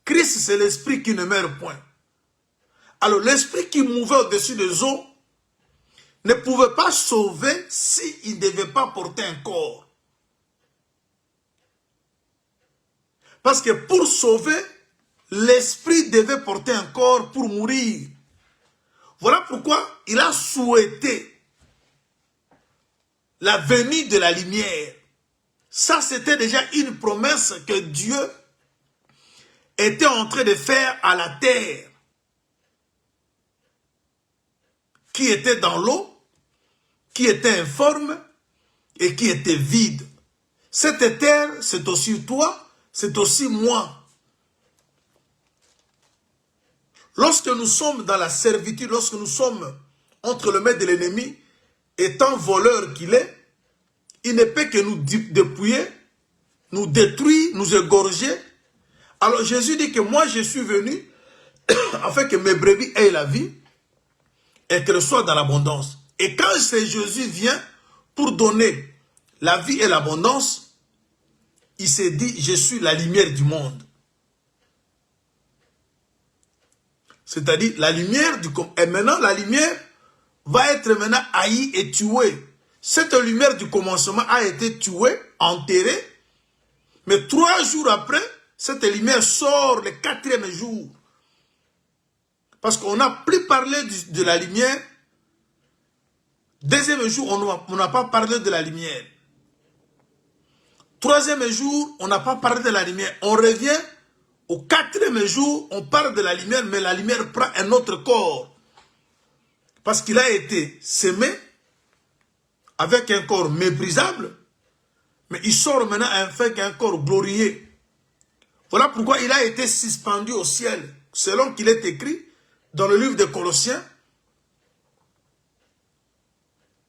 Christ, c'est l'esprit qui ne meurt point. Alors, l'esprit qui mouvait au-dessus des eaux ne pouvait pas sauver s'il ne devait pas porter un corps. Parce que pour sauver, l'esprit devait porter un corps pour mourir. Voilà pourquoi il a souhaité la venue de la lumière. Ça, c'était déjà une promesse que Dieu était en train de faire à la terre, qui était dans l'eau, qui était informe et qui était vide. Cette terre, c'est aussi toi, c'est aussi moi. Lorsque nous sommes dans la servitude, lorsque nous sommes entre le maître de l'ennemi, étant voleur qu'il est, il ne peut que nous dépouiller, nous détruire, nous égorger. Alors Jésus dit que moi je suis venu afin que mes brebis aient la vie et qu'elles soient dans l'abondance. Et quand Jésus vient pour donner la vie et l'abondance, il s'est dit, je suis la lumière du monde. C'est-à-dire la lumière du... Et maintenant, la lumière va être maintenant haïe et tuée. Cette lumière du commencement a été tuée, enterrée. Mais 3 jours après, cette lumière sort le 4e jour. Parce qu'on n'a plus parlé de la lumière. 2e jour, on n'a pas parlé de la lumière. 3e jour, on n'a pas parlé de la lumière. On revient au 4e jour, on parle de la lumière, mais la lumière prend un autre corps. Parce qu'il a été semé avec un corps méprisable, mais il sort maintenant avec un corps glorieux. Voilà pourquoi il a été suspendu au ciel, selon qu'il est écrit dans le livre des Colossiens.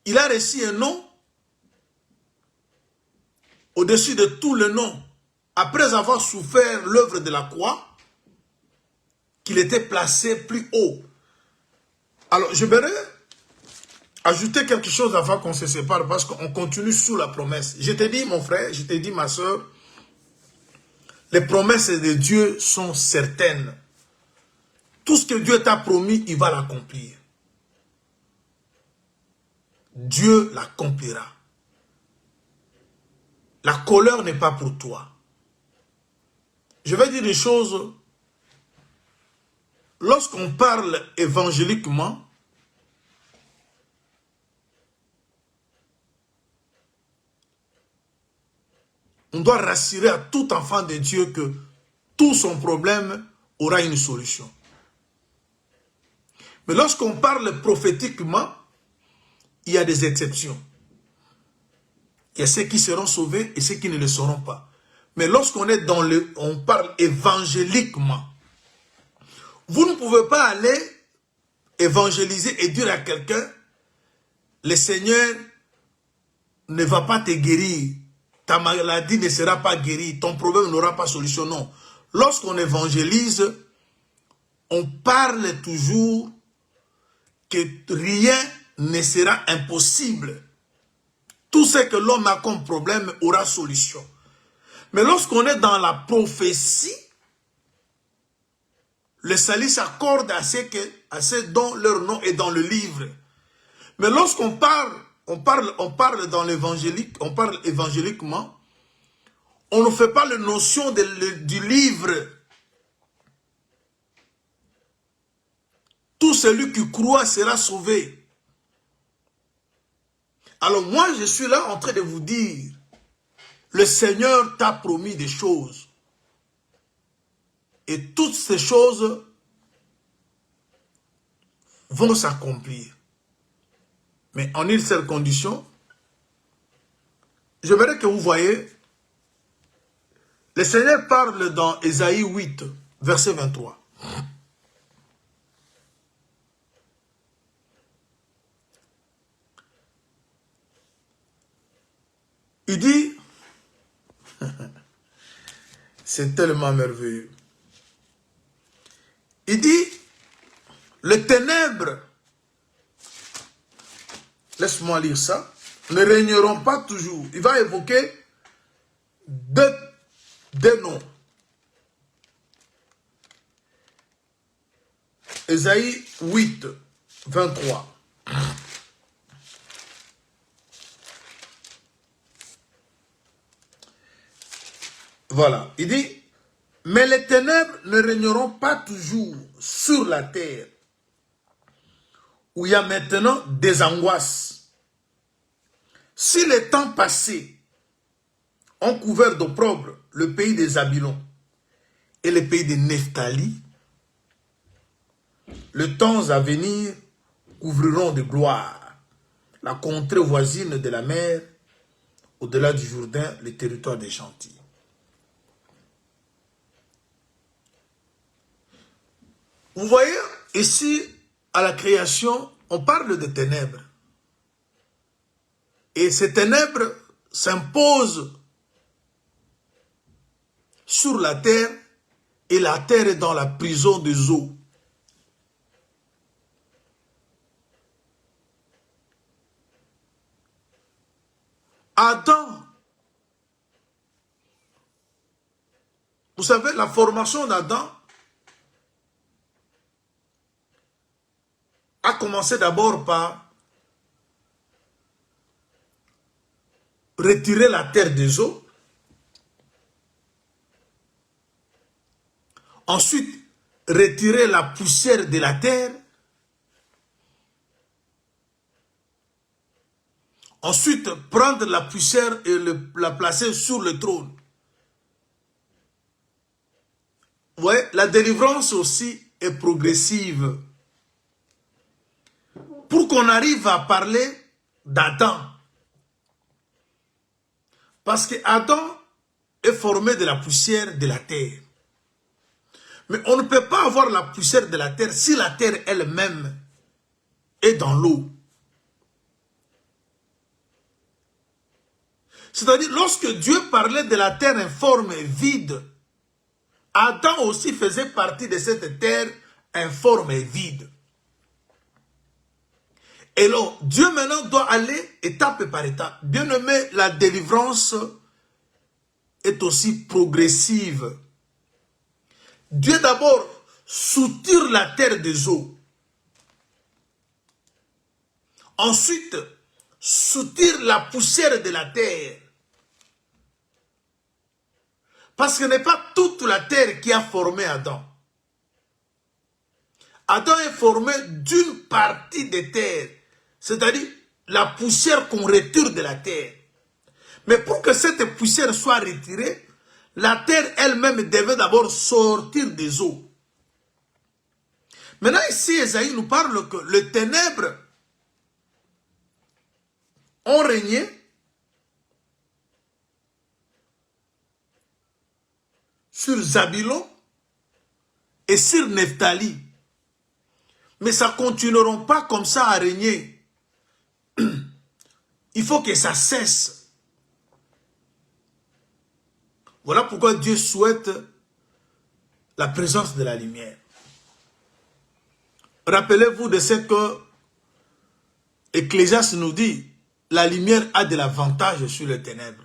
Il a reçu un nom au-dessus de tous les noms, après avoir souffert l'œuvre de la croix, qu'il était placé plus haut. Alors, je voudrais ajouter quelque chose avant qu'on se sépare, parce qu'on continue sous la promesse. Je t'ai dit, mon frère, je t'ai dit, ma soeur, les promesses de Dieu sont certaines. Tout ce que Dieu t'a promis, il va l'accomplir. Dieu l'accomplira. La colère n'est pas pour toi. Je vais dire une chose. Lorsqu'on parle évangéliquement, on doit rassurer à tout enfant de Dieu que tout son problème aura une solution. Mais lorsqu'on parle prophétiquement, il y a des exceptions. Il y a ceux qui seront sauvés et ceux qui ne le seront pas. Mais lorsqu'on est dans on parle évangéliquement, vous ne pouvez pas aller évangéliser et dire à quelqu'un, le Seigneur ne va pas te guérir, ta maladie ne sera pas guérie, ton problème n'aura pas de solution. Non. Lorsqu'on évangélise, on parle toujours que rien ne sera impossible. Tout ce que l'homme a comme problème aura solution. Mais lorsqu'on est dans la prophétie, le salut s'accorde à ceux dont leur nom est dans le livre. Mais lorsqu'on parle dans l'évangélique, on parle évangéliquement, on ne fait pas la notion du livre. Tout celui qui croit sera sauvé. Alors moi, je suis là en train de vous dire, le Seigneur t'a promis des choses. Et toutes ces choses vont s'accomplir. Mais en une seule condition, je voudrais que vous voyez, le Seigneur parle dans Ésaïe 8, verset 23. Il dit, c'est tellement merveilleux. Il dit, les ténèbres, laisse-moi lire ça, ne régneront pas toujours. Il va évoquer deux noms. Ésaïe 8, 23. Voilà, il dit, mais les ténèbres ne régneront pas toujours sur la terre, où il y a maintenant des angoisses. Si les temps passés ont couvert d'opprobre le pays des Zabylons et le pays de Nephtali, les temps à venir couvriront de gloire la contrée voisine de la mer, au-delà du Jourdain, le territoire des Chantiers. Vous voyez, ici, à la création, on parle de ténèbres. Et ces ténèbres s'imposent sur la terre, et la terre est dans la prison des eaux. Adam, vous savez, la formation d'Adam a commencé d'abord par retirer la terre des eaux. Ensuite, retirer la poussière de la terre. Ensuite, prendre la poussière et la placer sur le trône. Vous voyez, la délivrance aussi est progressive. Pour qu'on arrive à parler d'Adam. Parce que Adam est formé de la poussière de la terre. Mais on ne peut pas avoir la poussière de la terre si la terre elle-même est dans l'eau. C'est-à-dire, lorsque Dieu parlait de la terre informe et vide, Adam aussi faisait partie de cette terre informe et vide. Et donc, Dieu maintenant doit aller étape par étape. Bien aimé, la délivrance est aussi progressive. Dieu d'abord soutire la terre des eaux. Ensuite, soutire la poussière de la terre. Parce que ce n'est pas toute la terre qui a formé Adam. Adam est formé d'une partie de terre, c'est-à-dire la poussière qu'on retire de la terre. Mais pour que cette poussière soit retirée, la terre elle-même devait d'abord sortir des eaux. Maintenant ici, Ésaïe nous parle que les ténèbres ont régné sur Zabylon et sur Nephtali. Mais ça ne continueront pas comme ça à régner. Il faut que ça cesse. Voilà pourquoi Dieu souhaite la présence de la lumière. Rappelez-vous de ce que Ecclésiaste nous dit. La lumière a de l'avantage sur les ténèbres.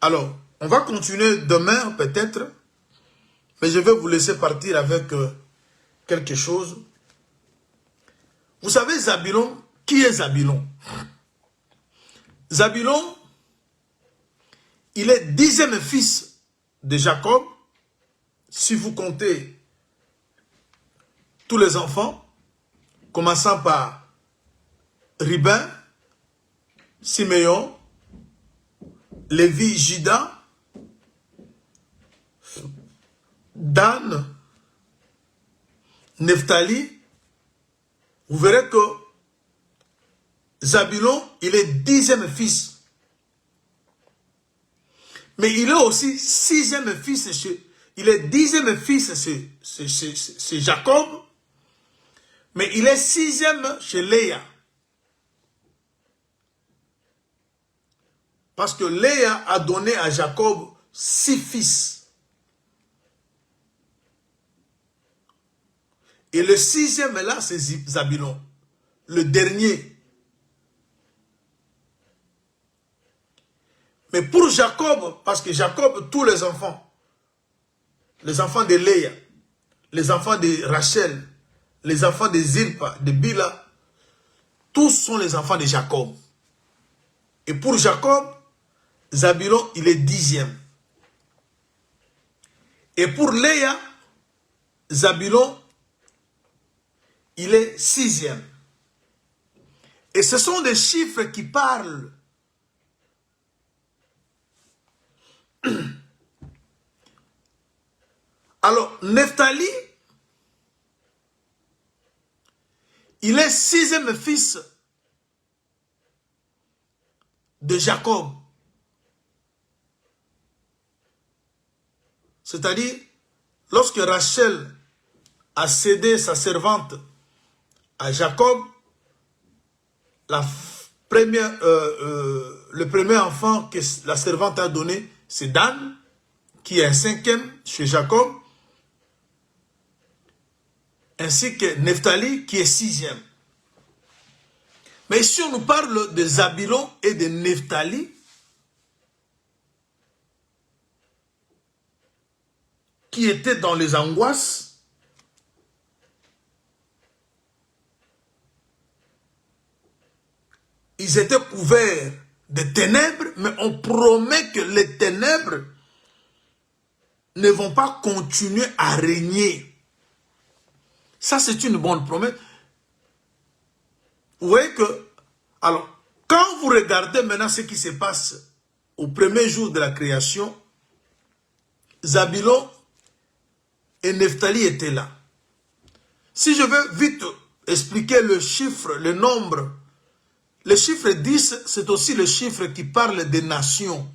Alors, on va continuer demain peut-être. Mais je vais vous laisser partir avec quelque chose. Vous savez Zabylon, qui est Zabylon? Zabylon, il est 10e fils de Jacob. Si vous comptez tous les enfants, commençant par Ruben, Siméon, Lévi, Juda, Dan, Nephtali, vous verrez que Zabylon, il est 10e fils. Mais il est aussi 6e fils. Il est 10e fils, c'est Jacob. Mais il est 6e chez Léa. Parce que Léa a donné à Jacob 6 fils. Et le 6e là, c'est Zabylon. Le dernier. Mais pour Jacob, parce que Jacob, tous les enfants de Léa, les enfants de Rachel, les enfants de Zilpa, de Bila, tous sont les enfants de Jacob. Et pour Jacob, Zabulon, il est 10e. Et pour Léa, Zabulon, il est 6e. Et ce sont des chiffres qui parlent. Alors, Nephtali, il est 6e fils de Jacob. C'est-à-dire, lorsque Rachel a cédé sa servante à Jacob, le premier enfant que la servante a donné, c'est Dan, qui est un 5e chez Jacob, ainsi que Nephtali, qui est 6e. Mais ici, on nous parle de Zabulon et de Nephtali, qui étaient dans les angoisses. Ils étaient couverts de ténèbres, mais on promet que les ténèbres ne vont pas continuer à régner. Ça, c'est une bonne promesse. Vous voyez que, alors, quand vous regardez maintenant ce qui se passe au premier jour de la création, Zabulon et Nephtali étaient là. Si je veux vite expliquer le chiffre, le nombre, le chiffre 10, c'est aussi le chiffre qui parle des nations.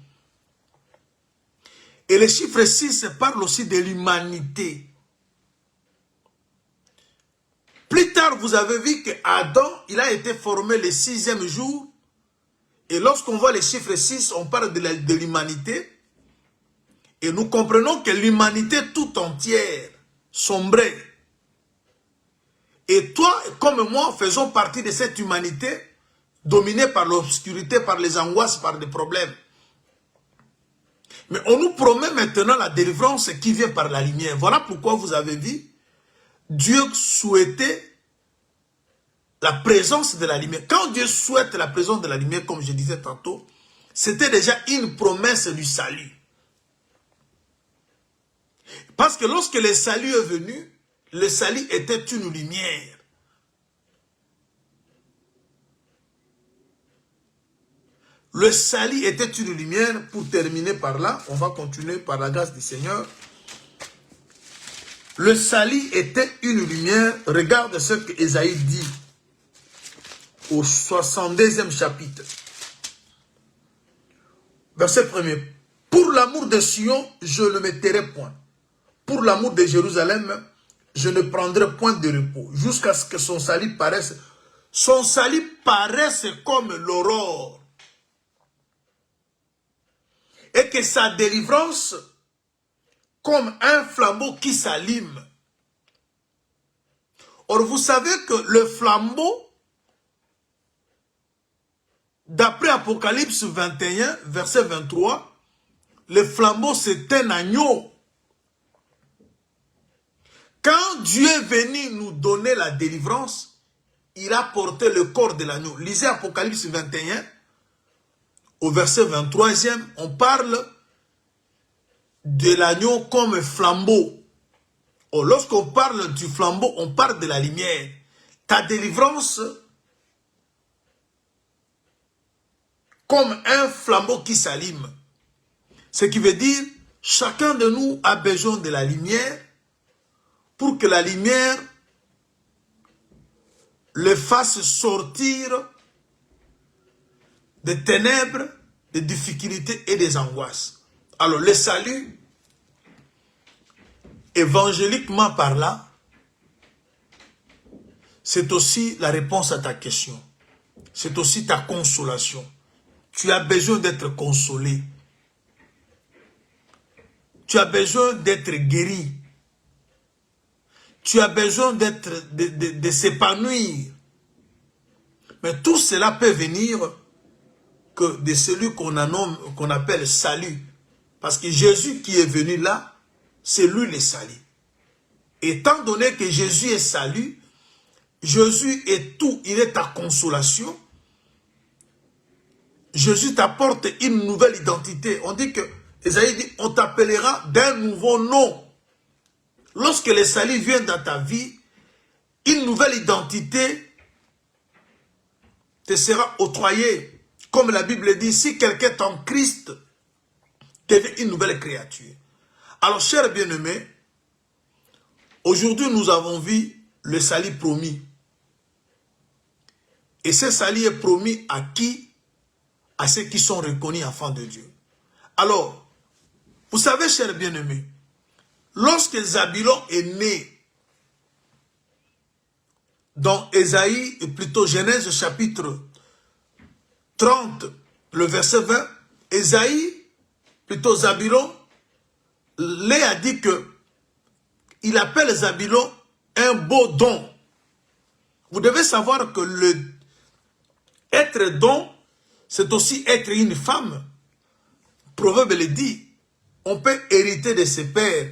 Et le chiffre 6 parle aussi de l'humanité. Plus tard, vous avez vu qu'Adam, il a été formé le 6e jour. Et lorsqu'on voit le chiffre 6, on parle de l'humanité. Et nous comprenons que l'humanité tout entière sombrait. Et toi, comme moi, faisons partie de cette humanité dominée par l'obscurité, par les angoisses, par des problèmes. Mais on nous promet maintenant la délivrance qui vient par la lumière. Voilà pourquoi vous avez vu, Dieu souhaitait la présence de la lumière. Quand Dieu souhaite la présence de la lumière, comme je disais tantôt, c'était déjà une promesse du salut. Parce que lorsque le salut est venu, le salut était une lumière. Le salut était une lumière. Pour terminer par là, on va continuer par la grâce du Seigneur. Le salut était une lumière. Regarde ce que Ésaïe dit au 62e chapitre. Verset 1er. Pour l'amour de Sion, je ne me tairai point. Pour l'amour de Jérusalem, je ne prendrai point de repos. Jusqu'à ce que son salut paraisse. Son salut paraisse comme l'aurore. Et que sa délivrance comme un flambeau qui s'allume. Or, vous savez que le flambeau, d'après Apocalypse 21, verset 23, le flambeau c'est un agneau. Quand Dieu est venu nous donner la délivrance, il a porté le corps de l'agneau. Lisez Apocalypse 21, au verset 23e, on parle de l'agneau comme flambeau. Or, lorsqu'on parle du flambeau, on parle de la lumière. Ta délivrance, comme un flambeau qui s'allume. Ce qui veut dire, chacun de nous a besoin de la lumière pour que la lumière le fasse sortir des ténèbres, des difficultés et des angoisses. Alors, le salut, évangéliquement par là, c'est aussi la réponse à ta question. C'est aussi ta consolation. Tu as besoin d'être consolé. Tu as besoin d'être guéri. Tu as besoin de s'épanouir. Mais tout cela peut venir que de celui qu'on appelle salut. Parce que Jésus qui est venu là, c'est lui le salut. Étant donné que Jésus est salut, Jésus est tout, il est ta consolation. Jésus t'apporte une nouvelle identité. On dit que, Esaïe dit, on t'appellera d'un nouveau nom. Lorsque le salut vient dans ta vie, une nouvelle identité te sera octroyée. Comme la Bible dit, si quelqu'un est en Christ, devient une nouvelle créature. Alors, chers bien-aimés, aujourd'hui, nous avons vu le salut promis. Et ce salut est promis à qui? À ceux qui sont reconnus enfants de Dieu. Alors, vous savez, chers bien-aimés, lorsque Zabulon est né, dans Ésaïe, et plutôt Genèse chapitre 30, le verset 20, Ésaïe, plutôt Zabulon, Léa dit que il appelle Zabulon un beau don. Vous devez savoir que le être don, c'est aussi être une femme. Proverbe le dit, on peut hériter de ses pères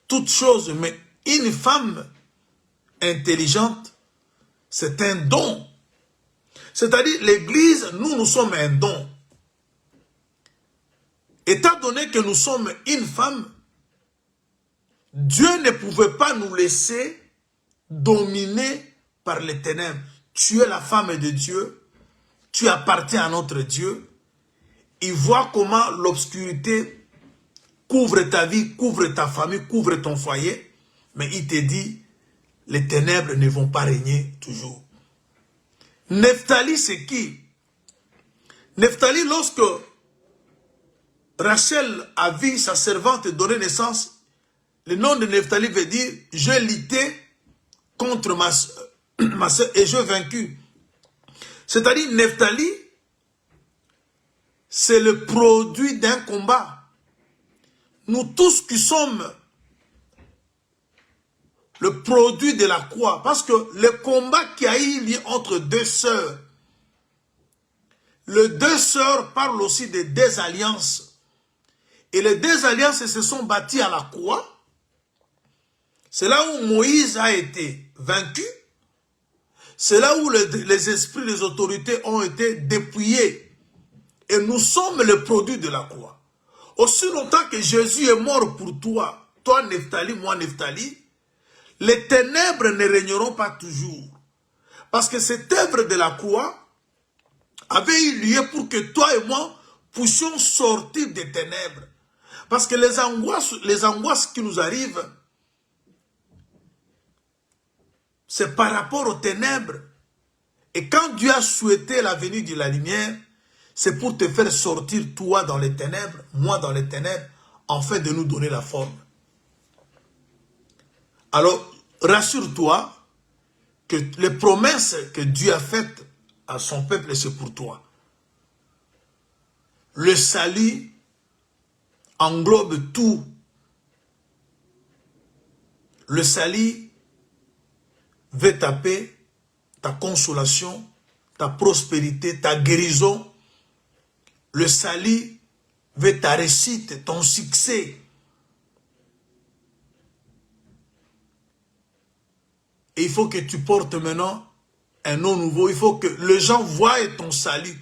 toutes choses, mais une femme intelligente, c'est un don. C'est-à-dire, l'Église, nous sommes un don. Étant donné que nous sommes une femme, Dieu ne pouvait pas nous laisser dominer par les ténèbres. Tu es la femme de Dieu, tu appartiens à notre Dieu. Il voit comment l'obscurité couvre ta vie, couvre ta famille, couvre ton foyer. Mais il te dit, les ténèbres ne vont pas régner toujours. Nephtali, c'est qui? Nephtali, lorsque Rachel a vu sa servante donner naissance, le nom de Nephtali veut dire, je luttais contre ma soeur et je vaincu. C'est-à-dire, Nephtali, c'est le produit d'un combat. Nous tous qui sommes le produit de la croix, parce que le combat qui a eu lieu entre deux sœurs, les deux sœurs parlent aussi de deux alliances. Et les deux alliances se sont bâties à la croix. C'est là où Moïse a été vaincu. C'est là où les esprits, les autorités ont été dépouillés. Et nous sommes le produit de la croix. Aussi longtemps que Jésus est mort pour toi, toi Nephtali, moi Nephtali, les ténèbres ne régneront pas toujours. Parce que cette œuvre de la croix avait eu lieu pour que toi et moi puissions sortir des ténèbres. Parce que les angoisses qui nous arrivent, c'est par rapport aux ténèbres. Et quand Dieu a souhaité la venue de la lumière, c'est pour te faire sortir toi dans les ténèbres, moi dans les ténèbres, afin de nous donner la forme. Alors, rassure-toi que les promesses que Dieu a faites à son peuple, c'est pour toi. Le salut englobe tout. Le salut veut ta paix, ta consolation, ta prospérité, ta guérison. Le salut veut ta réussite, ton succès. Et il faut que tu portes maintenant un nom nouveau. Il faut que les gens voient ton salut.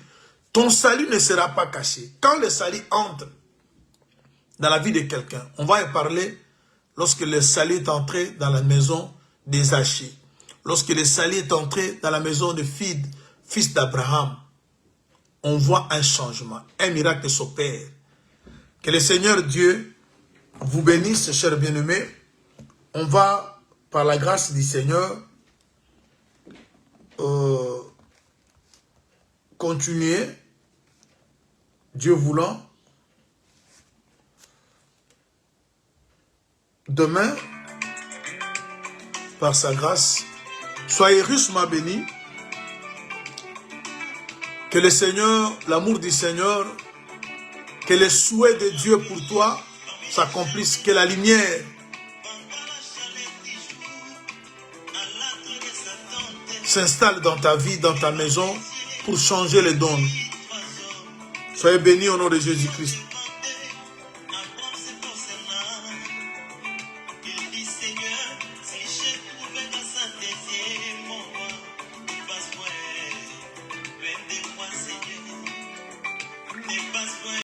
Ton salut ne sera pas caché. Quand le salut entre dans la vie de quelqu'un, on va y parler lorsque le salut est entré dans la maison des Zachée. Lorsque le salut est entré dans la maison de fils d'Abraham, on voit un changement, un miracle s'opère. Que le Seigneur Dieu vous bénisse, chers bien-aimés. On va, par la grâce du Seigneur, continuer, Dieu voulant. Demain, par sa grâce, soyez richement bénis. Que le Seigneur, l'amour du Seigneur, que les souhaits de Dieu pour toi s'accomplissent, que la lumière s'installe dans ta vie, dans ta maison, pour changer les dons. Soyez bénis au nom de Jésus-Christ.